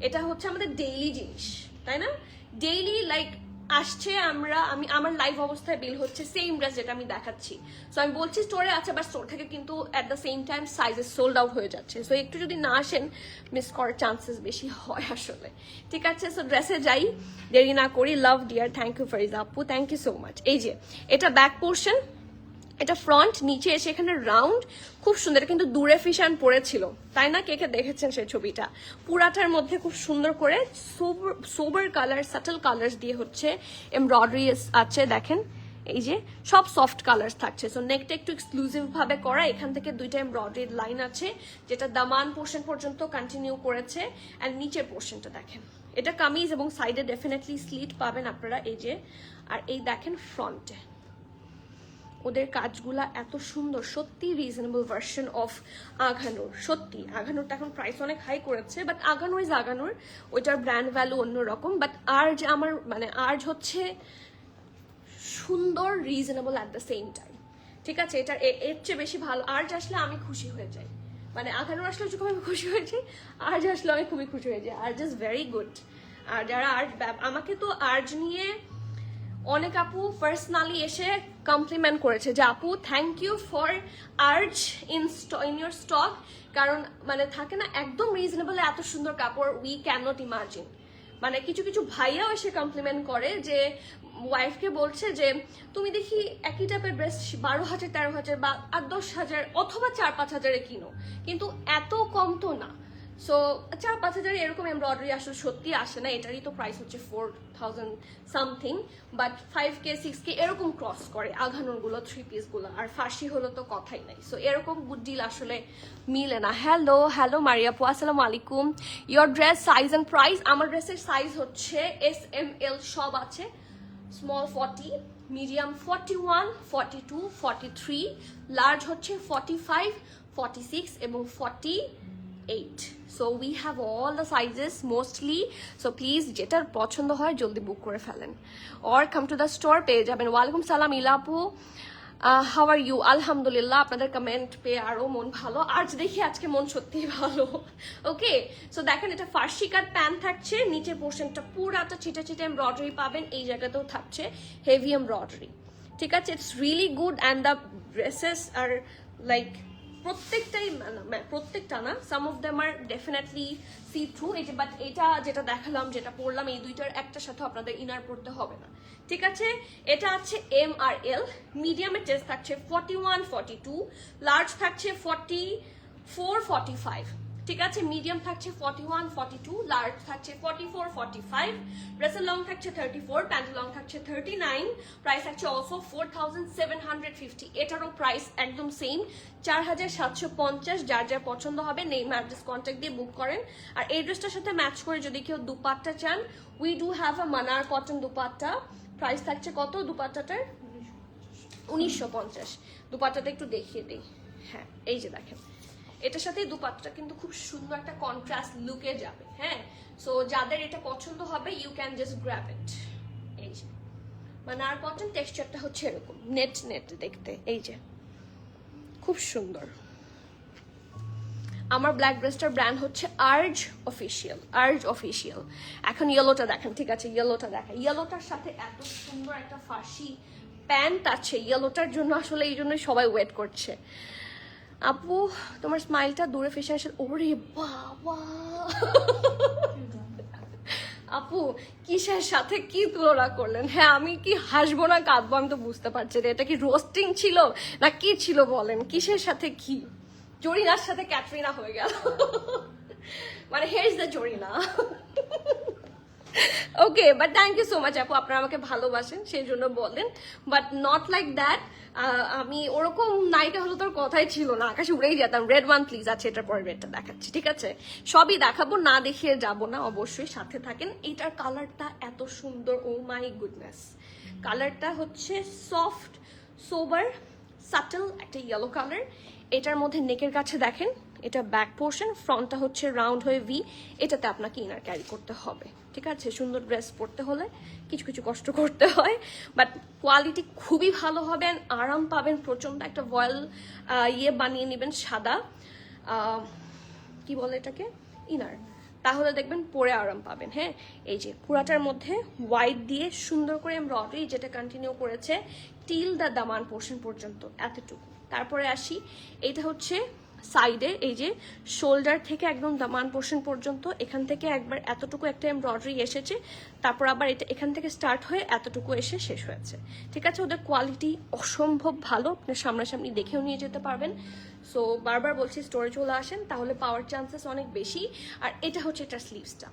এটা হচ্ছে আমাদের ডেইলি জিনিস, তাই না? ডেইলি লাইক আসছে, আমি আমার লাইভ অবস্থায় বিল হচ্ছে সেম ড্রেস যেটা আমি দেখাচ্ছি। সো আমি বলছি স্টোরে আছে, বাট স্টোর থেকে কিন্তু at the same time sizes sold out হয়ে যাচ্ছে। সো একটু যদি না আসেন, মিস করার চান্সেস বেশি হয় আসলে। ঠিক আছে, সো ড্রেসে যাই, দেরি না করি। লাভ ডিয়ার, থ্যাংক ইউ ফারিজা আপু, থ্যাংক ইউ সো মাচ। এই যে এটা ব্যাক পোর্শন, এটা ফ্রন্ট, নিচে এসে এখানে রাউন্ড, খুব সুন্দর। কিন্তু দূরে ফিশান পড়েছিল, তাই না? কে কে দেখেছেন সেই ছবিটা? পুরাটার মধ্যে খুব সুন্দর করে সোবার কালার, সাটল কালার্স দিয়ে হচ্ছে এমব্রয়ডারি আছে, দেখেন। এই যে সব সফট কালার্স থাকছে। সো নেকটা একটু এক্সক্লুসিভ ভাবে করা, এখান থেকে দুইটা এমব্রয়ডারি লাইন আছে, যেটা দামান পোর্শন পর্যন্ত কন্টিনিউ করেছে। অ্যান্ড নিচের পোর্শনটা দেখেন, এটা কামিজ এবং সাইডে ডেফিনেটলি স্লিট পাবেন আপনারা। এই যে, আর এই দেখেন ফ্রন্টে ওদের কাজগুলা এত সুন্দর, সত্যি রিজনেবল ভার্সন অফ আঘানুর। সত্যি আঘানুরটা এখন প্রাইস অনেক হাই করেছে, বাট আঘানুর ইজ আঘানুর, ওইটার ব্র্যান্ড ভ্যালু অন্যরকম। বাট আর্জ আমার আর্জ হচ্ছে সুন্দর, reasonable at the same time. ঠিক আছে, এটা এর চেয়ে বেশি ভালো আর্জ আসলে আমি খুশি হয়ে যাই। আঘানুর আসলে যখন আমি খুশি হয়ে যাই, আর্জ আসলে আমি খুবই খুশি হয়ে যাই। Aarz is very good. আর যারা আর্জ, আমাকে তো আর্জ নিয়ে অনেক আপু পার্সোনালি এসে কমপ্লিমেন্ট করেছে যে আপু থ্যাংক ইউ ফর আর্জ ইন ইউর স্টক। কারণ থাকে না একদম রিজনেবল এত সুন্দর কাপড়, উই ক্যান নট ইমাজিন। কিছু কিছু ভাইয়াও এসে কমপ্লিমেন্ট করে যে ওয়াইফকে বলছে যে তুমি দেখি একই টাইপের ড্রেস 12,000, 13,000 বা 8-10,000 অথবা 4-5 হাজারে কিনো, কিন্তু এত কম তো না। সো 4-5 হাজার এরকম এমব্রয়ডারি আসলে সত্যি আসে না, এটারই তো প্রাইস হচ্ছে 4000 সামথিং, বাট 5K 6K এরকম ক্রস করে আঘানোর গুলো, 3 পিস গুলো, আর ফাঁসি হলো তো কথাই নাই। সো এরকম গুড ডিল আসলে মিলে না। হ্যালো মারিয়াপু, আসসালামু আলাইকুম। Your dress size and price? আমার ড্রেসের সাইজ হচ্ছে SML সব আছে, স্মল 40, মিডিয়াম 41, 42, 43, লার্জ হচ্ছে 45, 46 এবং 48. So we have all the sizes mostly. So please যেটার পছন্দ হয় জলদি বুক করে ফেলেন, or come to the store পেয়ে যাবেন। ওয়ালাইকুম সালাম ইলাপু, হাউ আর ইউ? আলহামদুলিল্লাহ, আপনাদের কমেন্ট পেয়ে আরো মন ভালো, আজ দেখি আজকে মন সত্যি ভালো। ওকে, সো দেখেন এটা ফার্সি কাট প্যান্ট থাকছে, নিচে পোর্শনটা পুরাটা চিটা চিটা এমব্রয়ডারি পাবেন, এই জায়গাতেও থাকছে হেভি এমব্রয়ডারি, ঠিক আছে? It's really good and the dresses are like প্রত্যেকটা না, some of them are definitely see through. এটা বাট এটা যেটা দেখালাম, যেটা পরলাম, এই দুইটার একটার সাথে আপনাদের ইনার পড়তে হবে না, ঠিক আছে? এটা আছে M আর L, মিডিয়ামের চেস্ট থাকছে 41, 42, লার্জ থাকছে 44, 45, ঠিক আছে? মিডিয়াম থাকছে 41, 42, লার্জ থাকছে 44, 45, ড্রেসের লং থাকছে 34, প্যান্টের লং থাকছে 39, প্রাইস থাকছে অলসো 4750। এটারও প্রাইস একদম সেম 4750। যার যার পছন্দ হবে নেম অ্যাড্রেস কন্ট্যাক্ট দিয়ে বুক করেন। আর এই ড্রেসটার সাথে ম্যাচ করে যদি কেউ দুপাট্টা চান, উই ডু হ্যাভ আ মানার কটন দুপাট্টা, প্রাইস থাকছে কত দুপাট্টাটার? 1950। দুপাট্টাটা একটু দেখিয়ে দিই, হ্যাঁ এই যে দেখেন, এটার সাথে দুপাট্টা কিন্তু খুব সুন্দর একটা কন্ট্রাস্ট লুকে যাবে, হ্যাঁ? সো যাদের এটা পছন্দ হবে you can just grab it. এই যে মানার কটন, টেক্সচারটা হচ্ছে এরকম নেট নেট দেখতে, এই যে খুব সুন্দর। আমার ব্ল্যাক ড্রেসটার ব্র্যান্ড হচ্ছে আর্জ অফিসিয়াল। এখন ইয়েলোটা দেখেন, ঠিক আছে? ইয়েলোটা দেখেন, ইয়েলোটার সাথে এত সুন্দর একটা ফার্সি প্যান্ট আছে ইয়েলোটার জন্য, আসলে এই জন্য সবাই ওয়েট করছে। আপু তোমার স্মাইলটা দূরে ফেসে আসে, ওরে বাবা আপু কিসের সাথে কি তুলনা করলেন? হ্যাঁ আমি কি হাসবো না কাঁদবো আমি তো বুঝতে পারছি না, এটা কি রোস্টিং ছিল না কি ছিল বলেন? কিসের সাথে কি? জরিনার সাথে ক্যাটরিনা হয়ে গেল, মানে here is the Zarina. Okay, but thank you so much আপু, আপনারা আমাকে ভালোবাসেন সেই জন্য বলেন, বাট নট লাইক দ্যাট। আমি ওরকম নাইটা হলো তোর কথাই ছিল না, আকাশে উড়েই যেতাম। রেড ওয়ান প্লিজ আছে, এটার পরে রেডটা দেখাচ্ছি, ঠিক আছে? সবই দেখাবো, না দেখিয়ে যাব না, অবশ্যই সাথে থাকেন। এটার কালারটা এত সুন্দর, ও মাই গুডনেস। কালারটা হচ্ছে সফট সোবার সাটল একটা ইয়েলো কালার। এটার মধ্যে নেকের কাছে দেখেন, এটা ব্যাক পোর্শন, ফ্রন্টটা হচ্ছে রাউন্ড হয়ে ভি। এটাতে আপনাকে ইনার ক্যারি করতে হবে, ঠিক আছে? সুন্দর ড্রেস পরতে হলে কিছু কিছু কষ্ট করতে হয়, বাট কোয়ালিটি খুবই ভালো হবে, আরাম পাবেন প্রচন্ড। একটা ভয়েল ইয়ে বানিয়ে নেবেন, সাদা কি বলে এটাকে, ইনার, তাহলে দেখবেন পরে আরাম পাবেন। হ্যাঁ, এই যে পুরাটার মধ্যে হোয়াইট দিয়ে সুন্দর করে এমব্রয়ডারি, যেটা কন্টিনিউ করেছে টিল দা দামান পোর্শন পর্যন্ত, এতটুকু। তারপরে আসি, এটা হচ্ছে সাইডে, এই যে শোল্ডার থেকে একদম দামান পোর্শন পর্যন্ত, এখান থেকে একবার এতটুকু একটা এমব্রয়ডারি এসেছে, তারপর আবার এটা এখান থেকে স্টার্ট হয়ে এতটুকু এসে শেষ হয়েছে, ঠিক আছে? ওদের কোয়ালিটি অসম্ভব ভালো, আপনি সামনাসামনি দেখেও নিয়ে যেতে পারবেন। সো বারবার বলছি স্টোরে চলে আসেন, তাহলে পাওয়ার চান্সেস অনেক বেশি। আর এটা হচ্ছে এটার স্লিভসটা,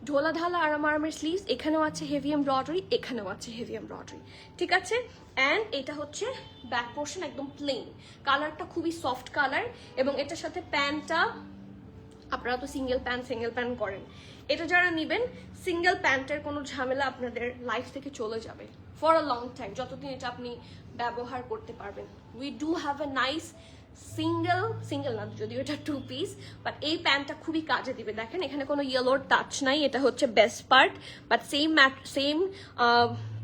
ঢোলা ঢালা আরামের স্লিভস, এখানেও আছে হেভি এমব্রয়ডারি, এখানেও আছে হেভি এমব্রয়ডারি, ঠিক আছে? অ্যান্ড এটা হচ্ছে ব্যাক পোর্শন একদম প্লেন, কালারটা খুবই সফট কালার, এবং এটার সাথে প্যান্টটা, আপনারা তো সিঙ্গেল প্যান্ট করেন, এটা যারা নেবেন সিঙ্গেল প্যান্টের কোনো ঝামেলা আপনাদের লাইফ থেকে চলে যাবে ফর আ লং টাইম, যতদিন এটা আপনি ব্যবহার করতে পারবেন। We do have a nice single না যদিও এটা 2 পিস, বাট এই প্যান্টটা খুবই কাজে দিবে। দেখেন এখানে কোনো ইয়েলোর টাচ নাই, এটা হচ্ছে বেস্ট পার্ট, বাট সেম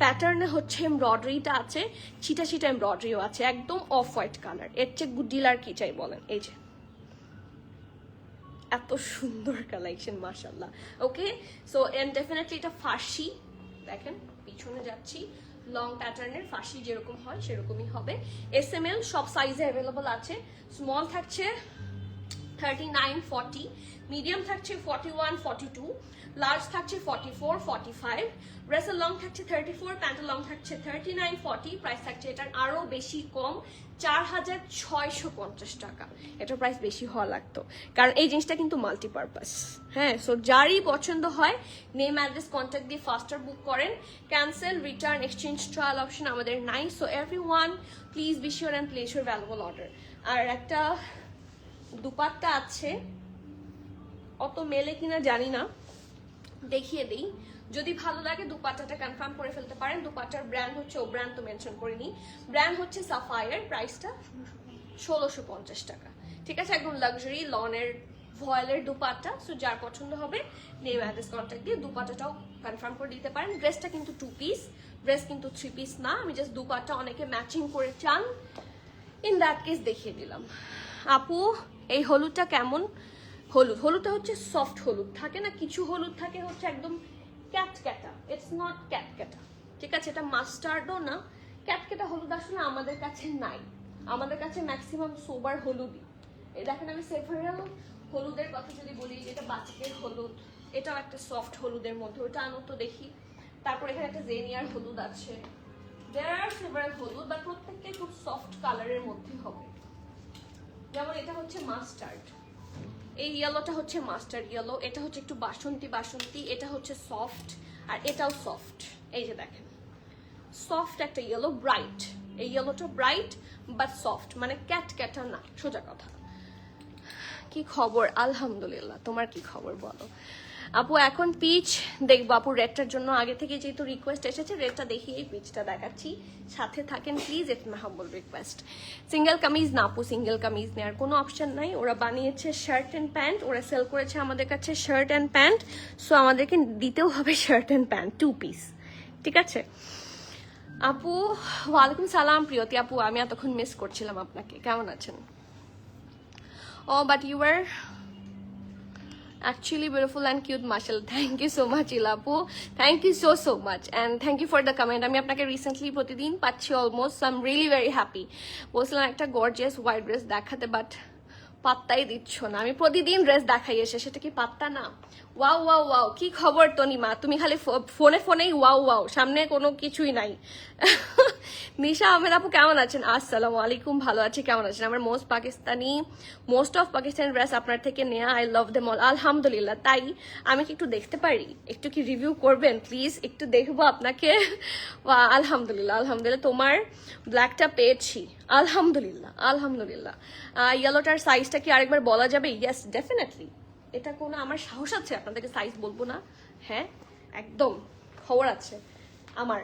প্যাটার্নে হচ্ছে এমব্রয়ডারিটা আছে, ছিটা এমব্রয়ডারিও আছে, একদম অফ হোয়াইট কালার। এর চেয়ে গুড ডিল আর কি চাই বলেন? এই যে এত সুন্দর কালেকশন, মাশাআল্লাহ। ওকে, সো এন্ড ডেফিনেটলি এটা ফার্সি, দেখেন পিছনে যাচ্ছি, লং প্যাটার্নের ফার্সি যেরকম হয় সেরকমই হবে। SML সব সাইজে অ্যাভেলেবল আছে, স্মল থাকছে 39-40, মিডিয়াম থাকছে 41-42, লার্জ থাকছে 44-45, ড্রেসের লং থাকছে 34, প্যান্টের লং থাকছে 39-40, প্রাইস থাকছে এটার আরো বেশি কম 4650 টাকা। এটার প্রাইস বেশি হওয়া লাগতো কারণ এই জিনিসটা কিন্তু মাল্টিপারপাস। হ্যাঁ, সো যারই পছন্দ হয় নেম অ্যাড্রেস কন্ট্যাক্ট দিয়ে ফাস্টার বুক করেন। Cancel, return, exchange, trial option আমাদের নাই। So everyone please be sure and place your valuable order. আর একটা দুপাট্টা আছে, অত মেলে কিনা জানি না, দেখিয়ে দিই। যদি ভালো লাগে দুপাট্টাটা কনফার্ম করে ফেলতে পারেন। দুপাট্টার ব্র্যান্ড হচ্ছে, ও ব্র্যান্ড তো মেনশন করিনি, ব্র্যান্ড হচ্ছে সাফায়ার, প্রাইসটা 1650 টাকা। ঠিক আছে, একদম লাক্সারি লনের ভয়েলের দুপাট্টা। সো যার পছন্দ হবে নেম অ্যাড্রেস কন্ট্যাক্ট দিয়ে দুপাট্টাটাও কনফার্ম করে দিতে পারেন। ড্রেসটা কিন্তু 2 পিস, ড্রেস কিন্তু 3 পিস না। আমি জাস্ট দুপাট্টা অনেকে ম্যাচিং করে চান, ইন দ্যাট কেস দেখিয়ে দিলাম। আপু এই হলুদটা কেমন? হলুদটা হচ্ছে সফট হলুদ, থাকে না কিছু হলুদ থাকে হচ্ছে একদম ক্যাটক্যাটা, ইটস নট ক্যাটক্যাটা। ঠিক আছে, এটা মাস্টার্ডও না, ক্যাটক্যাটা হলুদ আসলে আমাদের কাছে নাই। আমাদের কাছে ম্যাক্সিমাম সোবার হলুদই। এই দেখেন, আমি সেভারাল হলুদের কথা যদি বলি, এটা বাটিকের হলুদ, এটাও একটা সফট হলুদের মধ্যে, ওটা আনো তো দেখি। তারপর এখানে একটা জেনিয়ার হলুদ আছে, দেয়ার আর সেভারাল হলুদ, বা প্রত্যেকটাই খুব সফট কালারের মধ্যে হবে। যেমন এটা হচ্ছে মাস্টার্ড, এই ইয়েলোটা হচ্ছে মাস্টার্ড ইয়েলো, এটা হচ্ছে একটু বাসন্তী, এটা হচ্ছে সফট, আর এটাও সফট। এই যে দেখেন, সফট একটা ইয়েলো, ব্রাইট। এই ইয়েলোটা ব্রাইট বাট সফট, মানে ক্যাটক্যাটা না, সোজা কথা। কি খবর? আলহামদুলিল্লাহ, তোমার কি খবর বলো? আপু এখন পিচ দেখবো আপু, রেডটার জন্য আগে থেকে যেহেতু রিকোয়েস্ট এসেছে, রেডটা দেখিয়ে পিচটা দেখাচ্ছি, সাথে থাকেন please, it my humble request. Single kameez না আপু, সিঙ্গেল কামিজ নেওয়ার কোনো অপশন নাই। ওরা বানিয়েছে শার্ট অ্যান্ড প্যান্ট, ওরা সেল করেছে আমাদের কাছে শার্ট অ্যান্ড প্যান্ট, সো আমাদেরকে দিতেও হবে শার্ট অ্যান্ড প্যান্ট 2 পিস। ঠিক আছে আপু, ওয়ালাইকুম সালাম প্রিয়তি আপু, আমি এতক্ষণ মিস করছিলাম আপনাকে, কেমন আছেন? Oh but you are actually beautiful and cute, mashallah. Thank you so much Ilapu, thank you so much, and thank you for the comment. আমি আপনাকে রিসেন্টলি প্রতিদিন পাচ্ছি almost, so I am really very happy. বলছিলাম একটা gorgeous white dress দেখাতে, but পাত্তাই দিচ্ছ না। আমি প্রতিদিন ড্রেস দেখাই এসে, সেটা কি পাত্তা না? ওয়াও ওয়াও ওয়াও, কি খবর তনিমা? তুমি খালি ফোনেই ওয়াও ওয়াও, সামনে কোনো কিছুই নাই। নিশা আহমেদ আপু কেমন আছেন? আসসালামু আলাইকুম, ভালো আছি, কেমন আছেন? আমার মোস্ট অফ পাকিস্তানি ড্রেস আপনার থেকে নেওয়া, আই লাভ দেম অল। আলহামদুলিল্লাহ, তাই আমি কি একটু দেখতে পারি? একটু কি রিভিউ করবেন প্লিজ? একটু দেখবো আপনাকে। আলহামদুলিল্লাহ, তোমার ব্ল্যাকটা পেয়েছি, আলহামদুলিল্লাহ। ইয়েলোটার সাইজটা কি আরেকবার বলা যাবে? ইয়েস ডেফিনেটলি, এটা কোনো আমার সাহস আছে আপনাদেরকে সাইজ বলবো না? হ্যাঁ একদম খবর আছে আমার।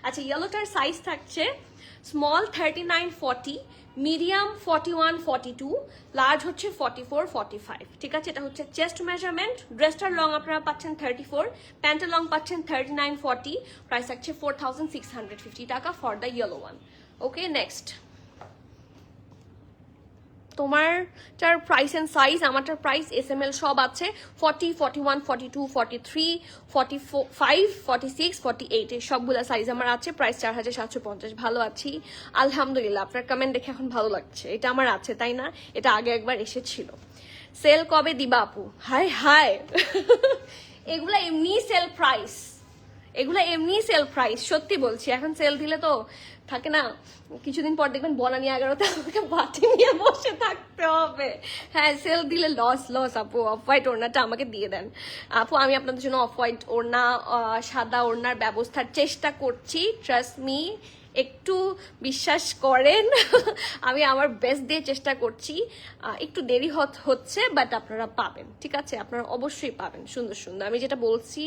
আচ্ছা, ইয়েলোটার সাইজ থাকছে স্মল 39-40, মিডিয়াম 41-42, লার্জ হচ্ছে 44-45। ঠিক আছে, এটা হচ্ছে চেস্ট মেজারমেন্ট। ড্রেসটার লং আপনারা পাচ্ছেন 34, প্যান্টের লং পাচ্ছেন 39-40, প্রাইস থাকছে 4650 টাকা for the yellow one. Okay, next. তোমারটার প্রাইস এন্ড সাইজ, আমারটার প্রাইস SML সব আছে, 40, 41, 42, 43, 45, 46, 48, এই সবগুলো সাইজ আমার আছে। প্রাইস 4750। ভালো আছি আলহামদুলিল্লাহ, আপনার কমেন্ট দেখে এখন ভালো লাগছে। এটা আমার আছে, তাই না? এটা আগে একবার এসেছিল। সেল কবে দিবা আপু? হায় হায়, এগুলা এমনি সেল প্রাইস, সত্যি বলছি। এখন সেল দিলে তো থাকে না, কিছুদিন পর দেখবেন বনানি 11তে আমাকে বাটি নিয়ে বসে থাকতে হবে। হ্যাঁ, সেল দিলে লস আপু। অফ হোয়াইট ওড়নাটা আমাকে দিয়ে দেন আপু, আমি আপনাদের জন্য অফ হোয়াইট ওড়না, সাদা ওড়নার ব্যবস্থার চেষ্টা করছি, ট্রাস্ট মি, একটু বিশ্বাস করেন। আমি আমার বেস্ট দিয়ে চেষ্টা করছি, একটু দেরি হচ্ছে, বাট আপনারা পাবেন। ঠিক আছে, আপনারা অবশ্যই পাবেন সুন্দর সুন্দর। আমি যেটা বলছি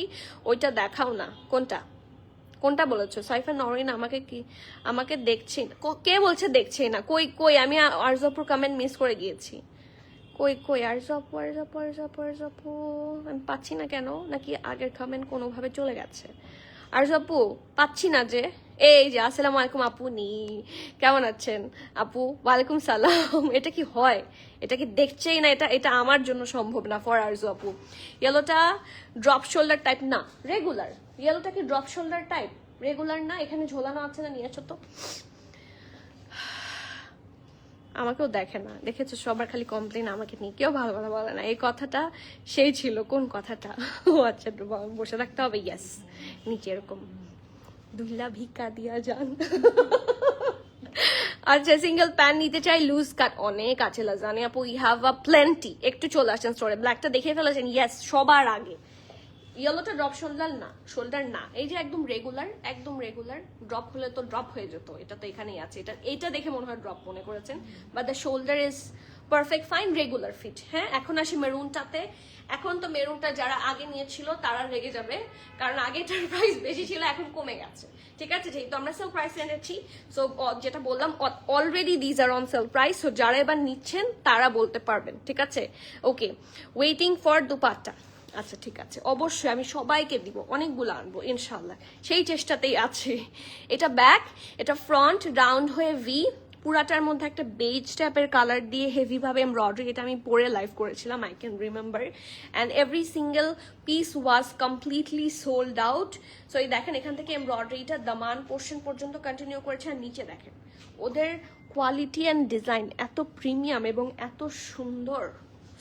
ওইটা দেখাও না। কোনটা বলেছো? সাইফা নরিন আমাকে দেখছি না। কে বলছে দেখছি না? কই আমি আরজপুর কমেন্ট মিস করে গিয়েছি। কই আরজপু আমি পাচ্ছি না কেন? নাকি আগের কমেন্ট কোনোভাবে চলে গেছে? আরজপু পাচ্ছি না যে। এই যে, আসসালামু আলাইকুম আপু, কেমন আছেন আপু? ওয়ালাইকুম সালাম। এটা কি হয়? এটা কি দেখছেই না? এটা আমার জন্য সম্ভব না ফর আরজু আপু। ইয়েলোটা ড্রপ শোল্ডার টাইপ না, রেগুলার। ইয়েলোটা কি ড্রপ শোল্ডার টাইপ? রেগুলার না, এখানে ঝোলানো আছে না, নিয়েছো তো? আমাকেও দেখে না, দেখেছো সবার খালি কমপ্লেন আমাকে নিয়ে, কেউ ভালো কথা বলে না। এই কথাটা সেই ছিল, কোন কথাটা? ও আচ্ছা, বসে থাকতে হবে, ইয়েস। নিচে এরকম দুইলা ভিক্ষা দিয়া যান। আচ্ছা, সিঙ্গেল প্যান্ট নিতে চাই, লুজ কাট অনেক আছে লাজানি আপু, উই হ্যাভ আ প্লেন্টি। একটু চলে আসেন স্টোরে, ব্ল্যাকটা দেখে ফেলেছেন, ইয়েস সবার আগে। ইয়েলোটা ড্রপ শোল্ডার না, এই যে একদম রেগুলার, একদম রেগুলার। ড্রপ হলে তো ড্রপ হয়ে যেত, এটা তো এখানেই আছে। এটা দেখে মনে হয় ড্রপ মনে করেছেন, but the shoulder is perfect fine, regular fit. হ্যাঁ, এখন আসি মেরুনটাতে। এখন তো মেরুনটা যারা আগে নিয়েছিল তারা রেগে যাবে, কারণ আগে এটার প্রাইস বেশি ছিল, এখন কমে গেছে। ঠিক আছে, যেহেতু আমরা সেল প্রাইস এনেছি, সো যেটা বললাম already these are on sell price, so যারা এবার নিচ্ছেন তারা বলতে পারবেন। ঠিক আছে, ওকে। Waiting for dupatta. আচ্ছা ঠিক আছে, অবশ্যই আমি সবাইকে দিব, অনেকগুলো আনবো ইনশাল্লাহ, সেই চেষ্টাতেই আছে। এটা ব্যাক, এটা ফ্রন্ট রাউন্ড হয়ে ভি, পুরাটার মধ্যে একটা বেজ টাইপের কালার দিয়ে হেভি ভাবে এমব্রয়ডারি। এটা আমি পরে লাইভ করেছিলাম, I can remember, and every single piece was completely sold out. So এই দেখেন, এখান থেকে এমব্রয়ডারিটা দামান পোর্শন পর্যন্ত কন্টিনিউ করেছে, আর নিচে দেখেন ওদের কোয়ালিটি অ্যান্ড ডিজাইন এত প্রিমিয়াম এবং এত সুন্দর,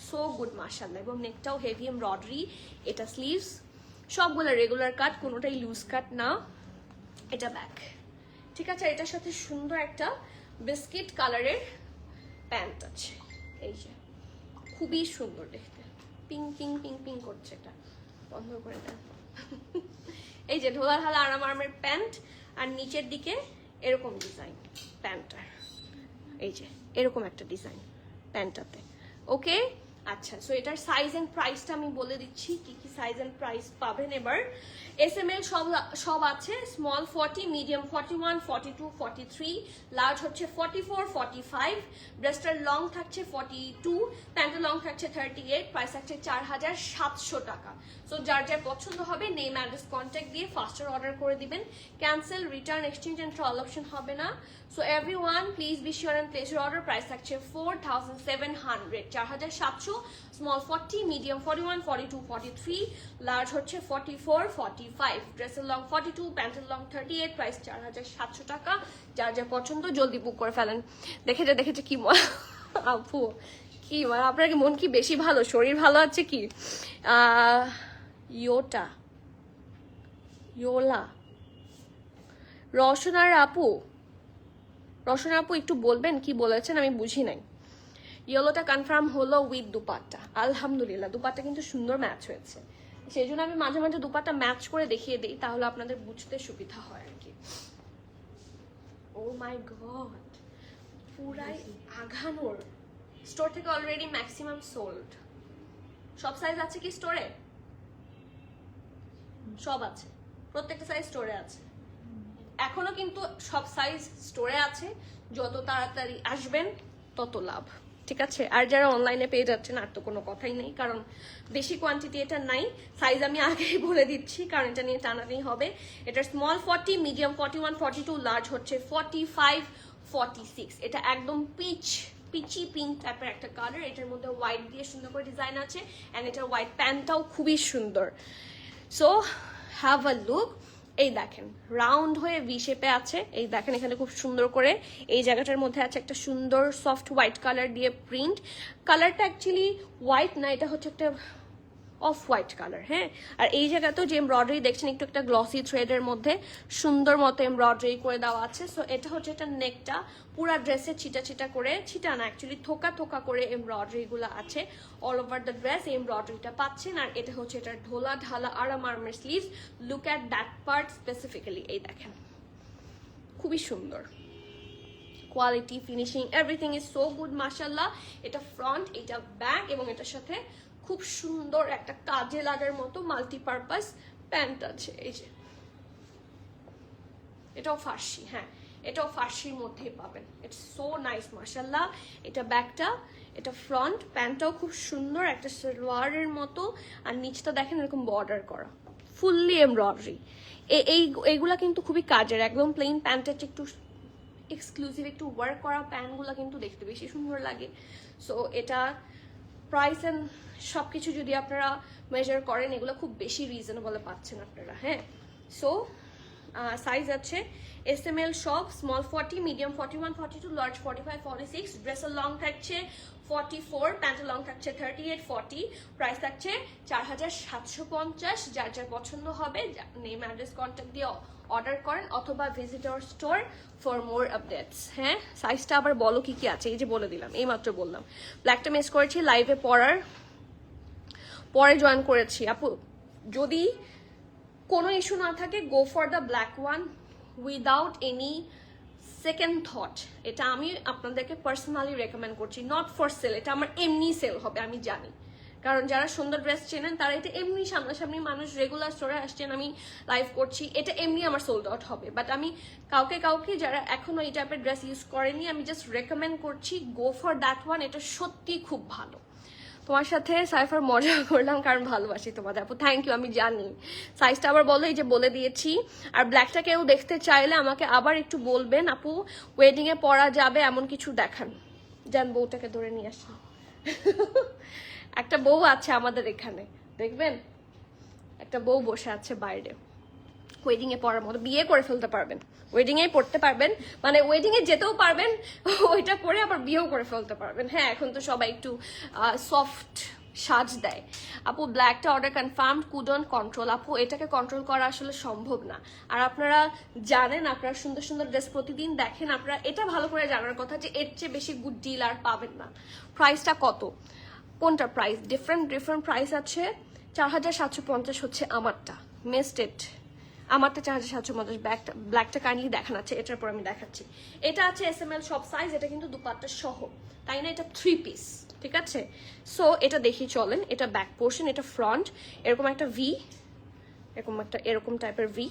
সো গুড মাশাআল্লাহ। এবং নেকটাও হেভি এমব্রয়ডারি। এটা স্লিভস সবগুলো রেগুলার কাট, কোনোটাই লুজ কাট না। এটা ব্যাক, ঠিক আছে। এটার সাথে সুন্দর একটা বিস্কিট কালারের প্যান্ট আছে, এই যে খুবই সুন্দর দেখতে, পিং পিং পিং পিং করছে। এটা বন্ধ করে দেন। এই যে ঢোলা ঢালা আরাম আরামের প্যান্ট, আর নিচের দিকে এরকম ডিজাইন প্যান্টটার, এই যে এরকম একটা ডিজাইন প্যান্টটাতে। ওকে, আচ্ছা। সো এটার সাইজ এন্ড প্রাইসটা আমি বলে দিচ্ছি, কি কি সাইজ এন্ড প্রাইস পাবেন এবার। এস এম এল সব আছে, স্মল 40, মিডিয়াম 41, 42, 43, লার্জ হচ্ছে 44, 45, ব্রেস্টার লং থাকছে 42, প্যান্টের লং থাকছে 38, প্রাইস থাকছে 4700 টাকা। সো যার যার পছন্দ হবে নেম অ্যাড্রেস কন্ট্যাক্ট দিয়ে ফাস্টার অর্ডার করে দিবেন। Cancel, return, exchange and trial option হবে না। So everyone please be sure and place your order. Price থাকছে 4700, 4700। স্মল 40, মিডিয়াম 41, 42, 43, লার্জ হচ্ছে 44, 45, ড্রেসের লং 42, প্যান্টের লং 38, প্রাইস 4700 টাকা। যার যা পছন্দ জলদি বুক করে ফেলেন। দেখেছে কি আপু, কি আপনার কি মন কি বেশি ভালো, শরীর ভালো আছে কি? ইয়োলা রসনার আপু একটু বলবেন কি বলেছেন, আমি বুঝি নাই। ইয়েলোটা কনফার্ম হলো উইথ দুপাট্টা, আলহামদুলিল্লাহ। দুপাট্টা কিন্তু সুন্দর ম্যাচ হয়েছে, সেই জন্য আমি মাঝে মাঝে দুপাট্টা ম্যাচ করে দেখিয়ে দিই, তাহলে আপনাদের বুঝতে সুবিধা হয় আর কি। ও মাই গড, পুরাই আঘানোর। স্টোর থেকে অলরেডি ম্যাক্সিমাম সোল্ড। সব সাইজ আছে কি স্টোরে? সব আছে, প্রত্যেকটা সাইজ স্টোরে আছে এখনো, কিন্তু সব সাইজ স্টোরে আছে। যত তাড়াতাড়ি আসবেন তত লাভ, ঠিক আছে। আর যারা অনলাইনে পেয়ে যাচ্ছেন আর তো কোনো কথাই নেই, কারণ বেশি কোয়ান্টিটি এটা নাই। সাইজ আমি আগেই বলে দিচ্ছি, কারণ এটা নিয়ে টানাটানি হবে। এটা স্মল 40, মিডিয়াম 41, 42, লার্জ হচ্ছে 45, 46। এটা একদম পিচি পিঙ্ক টাইপের একটা কালার। এটার মধ্যে হোয়াইট দিয়ে সুন্দর করে ডিজাইন আছে, অ্যান্ড এটার হোয়াইট প্যান্টটাও খুবই সুন্দর। So have a look. এই দেখেন রাউন্ড হয়ে ভি শেপে আছে, এই দেখেন এখানে খুব সুন্দর করে এই জায়গাটার মধ্যে আছে একটা সুন্দর সফট হোয়াইট কালার দিয়ে প্রিন্ট। কালারটা অ্যাকচুয়ালি হোয়াইট না, এটা হচ্ছে একটা অফ হোয়াইট কালার। হ্যাঁ, আর এই জায়গাতেও যে এমব্রয়ডারি দেখছেন একটু একটা গ্লসি থ্রেডের মধ্যে সুন্দর মতো এমব্রয়ডারি করে দেওয়া আছে। সো এটা হচ্ছে এটা নেকটা, পুরা ড্রেসে ছিটা করে, ছিটা না অ্যাকচুয়ালি থোকা করে এমব্রয়ডারি গুলো আছে অল ওভার দ্য ড্রেস। এমব্রয়ডারিটা পাচ্ছেন, আর এটা হচ্ছে এটা ঢোলা ঢালা আরাম আরামের sleeves. Look at that part specifically, এই দেখেন খুবই সুন্দর quality, finishing, everything is so good মাশাআল্লাহ। এটা ফ্রন্ট, এটা ব্যাক, এবং এটার সাথে খুব সুন্দর একটা কাজে লাগার মতো মাল্টিপারপাস প্যান্ট আছে। এই যে এটাও ফার্সি, হ্যাঁ এটাও ফার্সির মধ্যেই পাবেন। ইটস সো নাইস মাশাআল্লাহ। এটা ব্যাকটা, এটা ফ্রন্ট, প্যান্টটাও খুব সুন্দর একটা সালোয়ারের মতো, আর নিচটা দেখেন এরকম বর্ডার করা, ফুললি এমব্রয়ডারি। এইগুলা কিন্তু খুবই কাজের, একদম প্লেন প্যান্টের একটু এক্সক্লুসিভ একটু ওয়ার্ক করা প্যান্টগুলো কিন্তু দেখতে বেশি সুন্দর লাগে। সো এটা প্রাইস অ্যান্ড সব কিছু যদি আপনারা মেজার করেন, এগুলো খুব বেশি রিজনেবল পাচ্ছেন আপনারা। হ্যাঁ, সো সাইজ আছে SML সব, স্মল 40, মিডিয়াম 41, 42, লার্জ 45, 46। ড্রেসের লং থাকছে 44, প্যান্টের লং থাকছে 38, 40। প্রাইস থাকছে 4750। যার যার পছন্দ হবে নেম অ্যাড্রেস কন্ট্যাক্ট দিয়ে অর্ডার করেন অথবা visit our store for more updates. হ্যাঁ, সাইজটা আবার বলো কি কি আছে, এই যে বলে দিলাম, এই মাত্র বললাম। ব্ল্যাকটা মিস করেছি, লাইভে পরে জয়েন করেছি। আপু যদি কোনো ইস্যু না থাকে, go for the black one without any second thought. এটা আমি আপনাদেরকে পার্সোনালি রেকমেন্ড করছি, নট ফর সেল। এটা আমার এমনি সেল হবে, আমি জানি, কারণ যারা সুন্দর ড্রেস চেনেন তারা এটা এমনি সামনাসামনি মানুষ রেগুলার স্টোরে আসছেন, আমি লাইভ করছি, এটা এমনি আমার সোল্ড আউট হবে। বাট আমি কাউকে যারা এখনো এই টাইপের ড্রেস ইউজ করেনি, আমি জাস্ট রেকমেন্ড করছি গো ফর দ্যাট ওয়ান। এটা সত্যি খুব ভালো। তোমার সাথে সাইফার মজা করলাম কারণ ভালোবাসি তোমাদের আপু, থ্যাংক ইউ। আমি জানি সাইজটা আবার বলো, এই যে বলে দিয়েছি। আর ব্ল্যাকটা কেউ দেখতে চাইলে আমাকে আবার একটু বলবেন আপু, ওয়েডিং এ পরা যাবে এমন কিছু দেখান। যান বউটাকে ধরে নিয়ে আসি। একটা বউ আছে আমাদের এখানে, দেখবেন একটা বউ বসে আছে বাইরে, ওয়েডিং এ পরার মতো, বিয়ে করে ফেলতে পারবেন, ওয়েডিং এ পড়তে পারবেন, মানে ওয়েডিং এ যেতেও পারবেন, ওইটা পরে আবার বিয়েও করে ফেলতে পারবেন। হ্যাঁ, এখন তো সবাই একটু সফট সাজ দেয়। আপু ব্ল্যাকটা অর্ডার কনফার্মড, কুডন্ট কন্ট্রোল। আপু এটাকে কন্ট্রোল করা আসলে সম্ভব না। আর আপনারা জানেন, আপনারা সুন্দর সুন্দর ড্রেস প্রতিদিন দেখেন, আপনারা এটা ভালো করে জানার কথা যে এর চেয়ে বেশি গুড ডিল আর পাবেন না। প্রাইসটা কত, কোনটা প্রাইস ডিফারেন্ট প্রাইস আছে। 4750 হচ্ছে আমারটা, মেস্টেড আমারটা 4750। ব্ল্যাকটা কাইন্ডলি দেখান আছে, এটার পর আমি দেখাচ্ছি। এটা আছে SML সব সাইজ, এটা কিন্তু দুপাট্টা সহ, তাই না? এটা 3 পিস, ঠিক আছে? সো এটা দেখি চলেন। এটা ব্যাক পোর্শন, এটা ফ্রন্ট, এরকম একটা ভি, এরকম টাইপের ভি,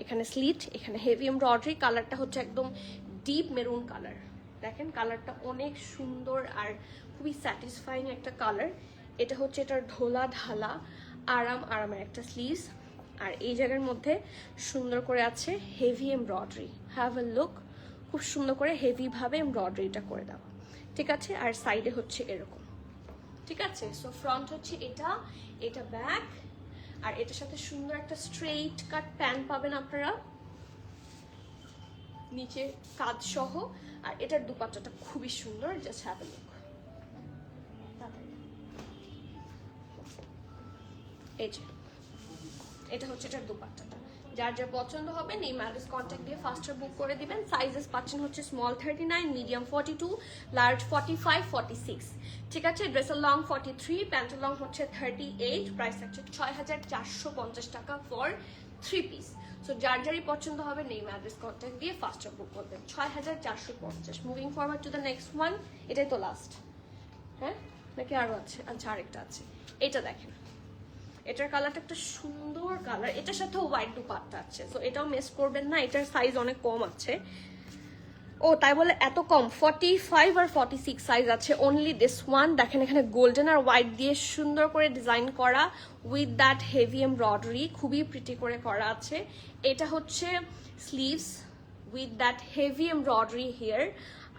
এখানে স্লিট, এখানে হেভি এমব্রয়ডারি। কালারটা হচ্ছে একদম ডিপ মেরুন কালার। দেখেন কালারটা অনেক সুন্দর আর খুবই স্যাটিসফাইং একটা কালার। এটা হচ্ছে এটার ঢোলা ঢালা আরামের একটা স্লিভস। আর এই জায়গার মধ্যে সুন্দর করে আছে heavy embroidery. Have a look, খুব সুন্দর করে হেভি ভাবে এমব্রয়ডারিটা করে দেওয়া, ঠিক আছে? আর সাইডে হচ্ছে এরকম, ঠিক আছে? সো ফ্রন্ট হচ্ছে এটা ব্যাক। আর এটার সাথে সুন্দর একটা স্ট্রেইট কাট প্যান্ট পাবেন আপনারা, নিচে কাজ সহ। আর এটার দুপাট্টাটা খুবই সুন্দর, জাস্ট হ্যাভ এ লুক। এই যে এটা হচ্ছে এটার দুপাট্টাটা। যার যার পছন্দ হবে নেম অ্যাড্রেস কন্ট্যাক্ট দিয়ে ফাস্টার বুক করে দিবেন। সাইজেস পাচ্ছেন হচ্ছে স্মল 39, মিডিয়াম 42, লার্জ 45, 46, ঠিক আছে? ড্রেসের লং 43, প্যান্টের লং হচ্ছে 38। প্রাইস থাকছে 6450 টাকা ফর 3 পিস। সো যার যারই পছন্দ হবে নেম অ্যাড্রেস কন্ট্যাক্ট দিয়ে ফাস্টার বুক করবেন। 6450। Moving forward to the next one. এটাই তো লাস্ট, হ্যাঁ নাকি আরো আছে? আচ্ছা, আরেকটা আছে, এটা দেখেন। এটার কালারটা একটা সুন্দর কালার, এটার সাথে হোয়াইট দুপাট্টা আছে, সো এটাও মিস করবেন না। এটার সাইজ অনেক কম আছে। ও তাই বলে এত কম? 45 আর 46 সাইজ আছে, অনলি দিস ওয়ান। দেখেন এখানে গোল্ডেন আর হোয়াইট দিয়ে সুন্দর করে ডিজাইন করা উইথ দ্যাট হেভি এমব্রয়ডারি, খুবই প্রিটি করে করা আছে। এটা হচ্ছে sleeves with that heavy embroidery here.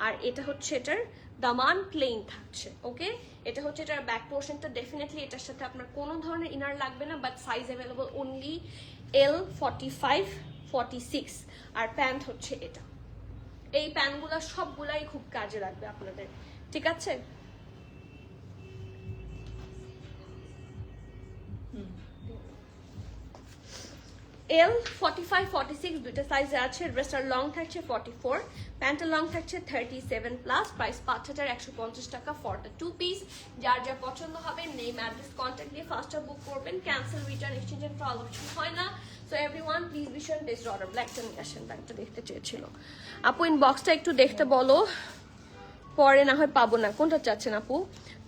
আর এটা হচ্ছে এটার দামান, প্লেন থাকছে, ওকে? এটা হচ্ছে এটার ব্যাক পোর্শনটা। ডেফিনেটলি এটার সাথে আপনার কোনো ধরনের ইনার লাগবে না, but size available only L, 45, 46। আর প্যান্ট হচ্ছে এটা। এই প্যান্টগুলো সবগুলাই খুব কাজে লাগবে আপনাদের, ঠিক আছে? L, 45, 46 দুইটা সাইজে আছে। ড্রেসটার লং থাকছে 44, প্যান্টের লং থাকছে 37 প্লাস। প্রাইস 5150 টাকা ফর দ্য 2 পিস। যার যা পছন্দ হবে নেম অ্যাড্রেস কন্ট্যাক্ট দিয়ে ফাস্টার বুক করবেন। ক্যান্সেল, রিটার্ন, এক্সচেঞ্জ এর ফল অপশন হয় না। So everyone please be sure place order. ব্ল্যাকটা নিয়ে আসেন, ব্ল্যাকটা দেখতে চেয়েছিল আপু। ইনবক্সটা একটু দেখতে বলো, পরে না হয় পাবো না। কোনটা চাচ্ছেন আপু?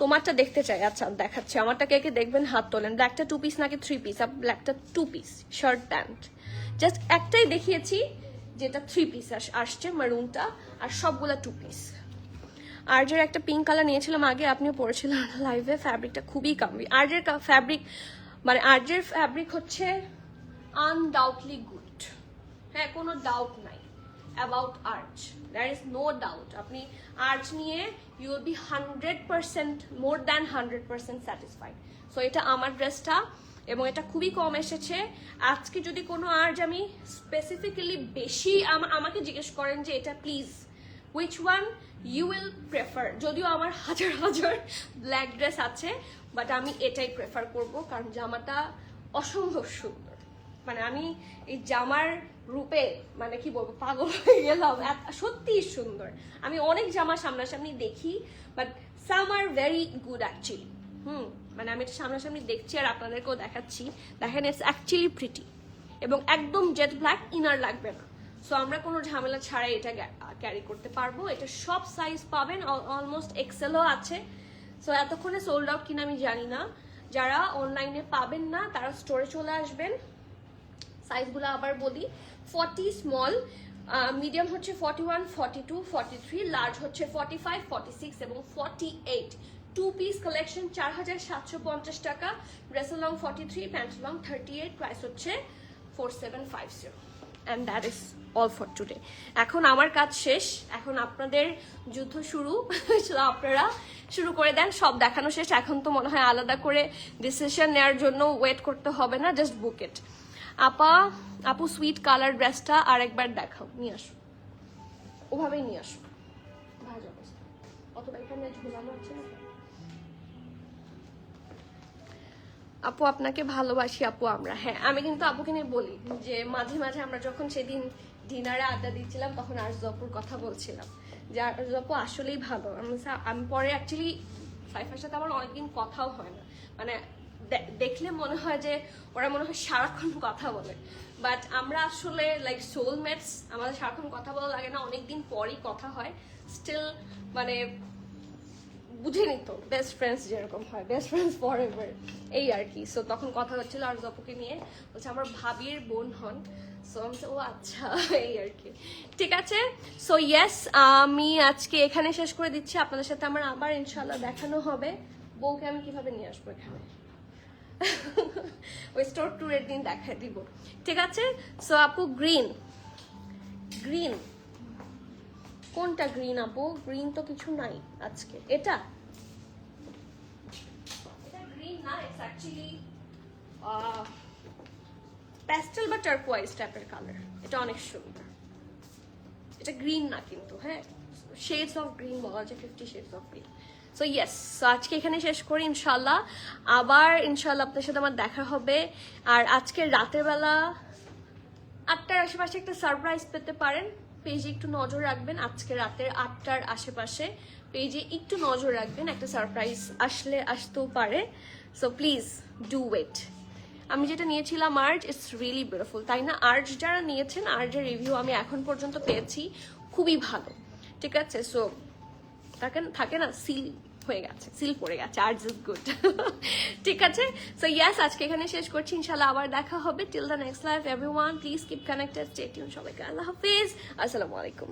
তোমারটা দেখতে চাই। আচ্ছা দেখাচ্ছি। আমারটা কে কে দেখবেন হাত তোলেন। ব্ল্যাকটা 2 পিস নাকি 3 পিস? আপ ব্ল্যাকটা 2 পিস, শার্ট প্যান্ট। জাস্ট একটাই দেখিয়েছি যেটা 3 পিস আসছে, মারুনটা, আর সবগুলা 2 পিস। আর্জের একটা পিঙ্ক কালার নিয়েছিলাম আগে, আপনিও পরেছিলেন লাইভে। ফ্যাব্রিকটা খুবই কামি। আর্জের ফ্যাব্রিক, মানে আর্জের ফ্যাব্রিক হচ্ছে আনডাউটলি গুড। হ্যাঁ, কোনো ডাউট নাই about arch, there is no doubt. আপনি arch নিয়ে you will be 100%, more than 100% satisfied. So এটা আমার ড্রেসটা এবং এটা খুবই কম এসেছে। আজকে যদি কোনো আর্জ আমি স্পেসিফিক্যালি বেশি আমাকে জিজ্ঞেস করেন যে এটা please which one you will prefer, যদিও আমার হাজার হাজার ব্ল্যাক ড্রেস আছে, বাট আমি এটাই প্রেফার করব কারণ জামাটা অসম্ভব সুন্দর। মানে আমি এই জামার রূপে মানে কি বলবো পাগল হয়ে গেলাম, সত্যিই সুন্দর। আমি অনেক জামা সামনাসামনি দেখি, but some are very good actually. মানে আমি এটা সামনাসামনি দেখছি আর আপনাদেরকেও দেখাচ্ছি, দেখেন ইটস অ্যাকচুয়ালি প্রিটি এবং একদম জেট ব্ল্যাক, ইনার লাগবে না। সো আমরা কোনো ঝামেলা ছাড়াই এটা ক্যারি করতে পারবো। এটা সব সাইজ পাবেন, অলমোস্ট এক্সেলও আছে। সো এতক্ষণে সোল্ড আউট কিনা আমি জানি না, যারা অনলাইনে পাবেন না তারা স্টোরে চলে আসবেন। সাইজগুলো আবার বলি, 40 স্মল, মিডিয়াম হচ্ছে 41, 42, 43, লার্জ হচ্ছে 45, 46 এবং 48। 2 পিস কালেকশন 4750 টাকা, dress long 43, pant long 38, price হচ্ছে 4750। And that is all for today. এখন আমার কাজ শেষ, এখন আপনাদের যুদ্ধ শুরু। আপনারা শুরু করে দেন, সব দেখানো শেষ। এখন তো মনে হয় আলাদা করে ডিসিশন নেওয়ার জন্য ওয়েট করতে হবে না, জাস্ট বুক ইট। আপু সুইট কালার ড্রেসটা আরেকবার দেখাও, নিয়ে আসো, ওভাবেই নিয়ে আসো। ভাজ অবস্থা অথবা এখানে ঝুলানো আছে না। আপু আপনাকে ভালোবাসি আপু আমরা। হ্যাঁ, আমি কিন্তু আপুকে নিয়ে বলি যে মাঝে মাঝে আমরা যখন সেদিন ডিনারে আড্ডা দিচ্ছিলাম তখন আরজুপুর কথা বলছিলাম যে আরজুপু আসলেই ভালো। আমি পরে অ্যাকচুয়ালি সাইফার সাথে আমার অনেকদিন কথাও হয় না, মানে দেখলে মনে হয় যে ওরা মনে হয় সারাক্ষণ কথা বলে, বাট আমরা আসলে লাইক সোলমেটস, আমাদের সারাক্ষণ কথা বলা লাগে না, অনেকদিন পরই কথা হয়। স্টিল মানে বুঝে নিত বেস্ট ফ্রেন্ডস যেরকম হয়, বেস্ট ফ্রেন্ডস ফর এভার, এই আর কি। সো তখন কথা হচ্ছিল আর জপুকে নিয়ে, বলছে আমার ভাবির বোন হন। সো আমি ও আচ্ছা, এই আর কি। ঠিক আছে, সো ইয়েস, আমি আজকে এখানে শেষ করে দিচ্ছি। আপনাদের সাথে আমার আবার ইনশাল্লাহ দেখানো হবে। বউকে আমি কিভাবে নিয়ে আসবো এখানে, ওই স্টোর ট্যুরের দিন দেখা দিব। ঠিক আছে, সো আপু গ্রিন, গ্রিন কোনটা গ্রিন আপু? গ্রিন তো কিছু নাই আজকে। এটা গ্রিন না, ইটস অ্যাকচুয়ালি প্যাস্টেল বা টার্কোয়াইজ টাইপের কালার। এটা অনেক সুন্দর। এটা গ্রিন না কিন্তু, হ্যাঁ শেডস অফ গ্রিন বলা যায়, 50 shades of green. So yes, so আজকে এখানে শেষ করি। ইনশাল্লাহ আবার ইনশাল্লাহ আপনার সাথে আমার দেখা হবে। আর আজকে রাতের বেলা 8টার আশেপাশে একটা সারপ্রাইজ পেতে পারেন, পেজে একটু নজর রাখবেন। আজকে রাতের 8টার আশেপাশে পেজে একটু নজর রাখবেন, একটা সারপ্রাইজ আসতেও পারে। So please do wait. আমি যেটা নিয়েছিলাম আর্জ, ইটস রিয়েলি বিউটিফুল, তাই না? আর্জ যারা নিয়েছেন, আর্জের রিভিউ আমি এখন পর্যন্ত পেয়েছি খুবই ভালো। ঠিক আছে, সো থাকে না সিল হয়ে গেছে, সিল পড়ে গেছে, আর্জ ইজ গুড। ঠিক আছে, সো ইয়েস, আজকে এখানে শেষ করছি। ইনশাল্লাহ আবার দেখা হবে। Till the next live everyone, please keep connected, stay tune. সবাইকে আল্লাহ হাফিজ, আসসালামু আলাইকুম।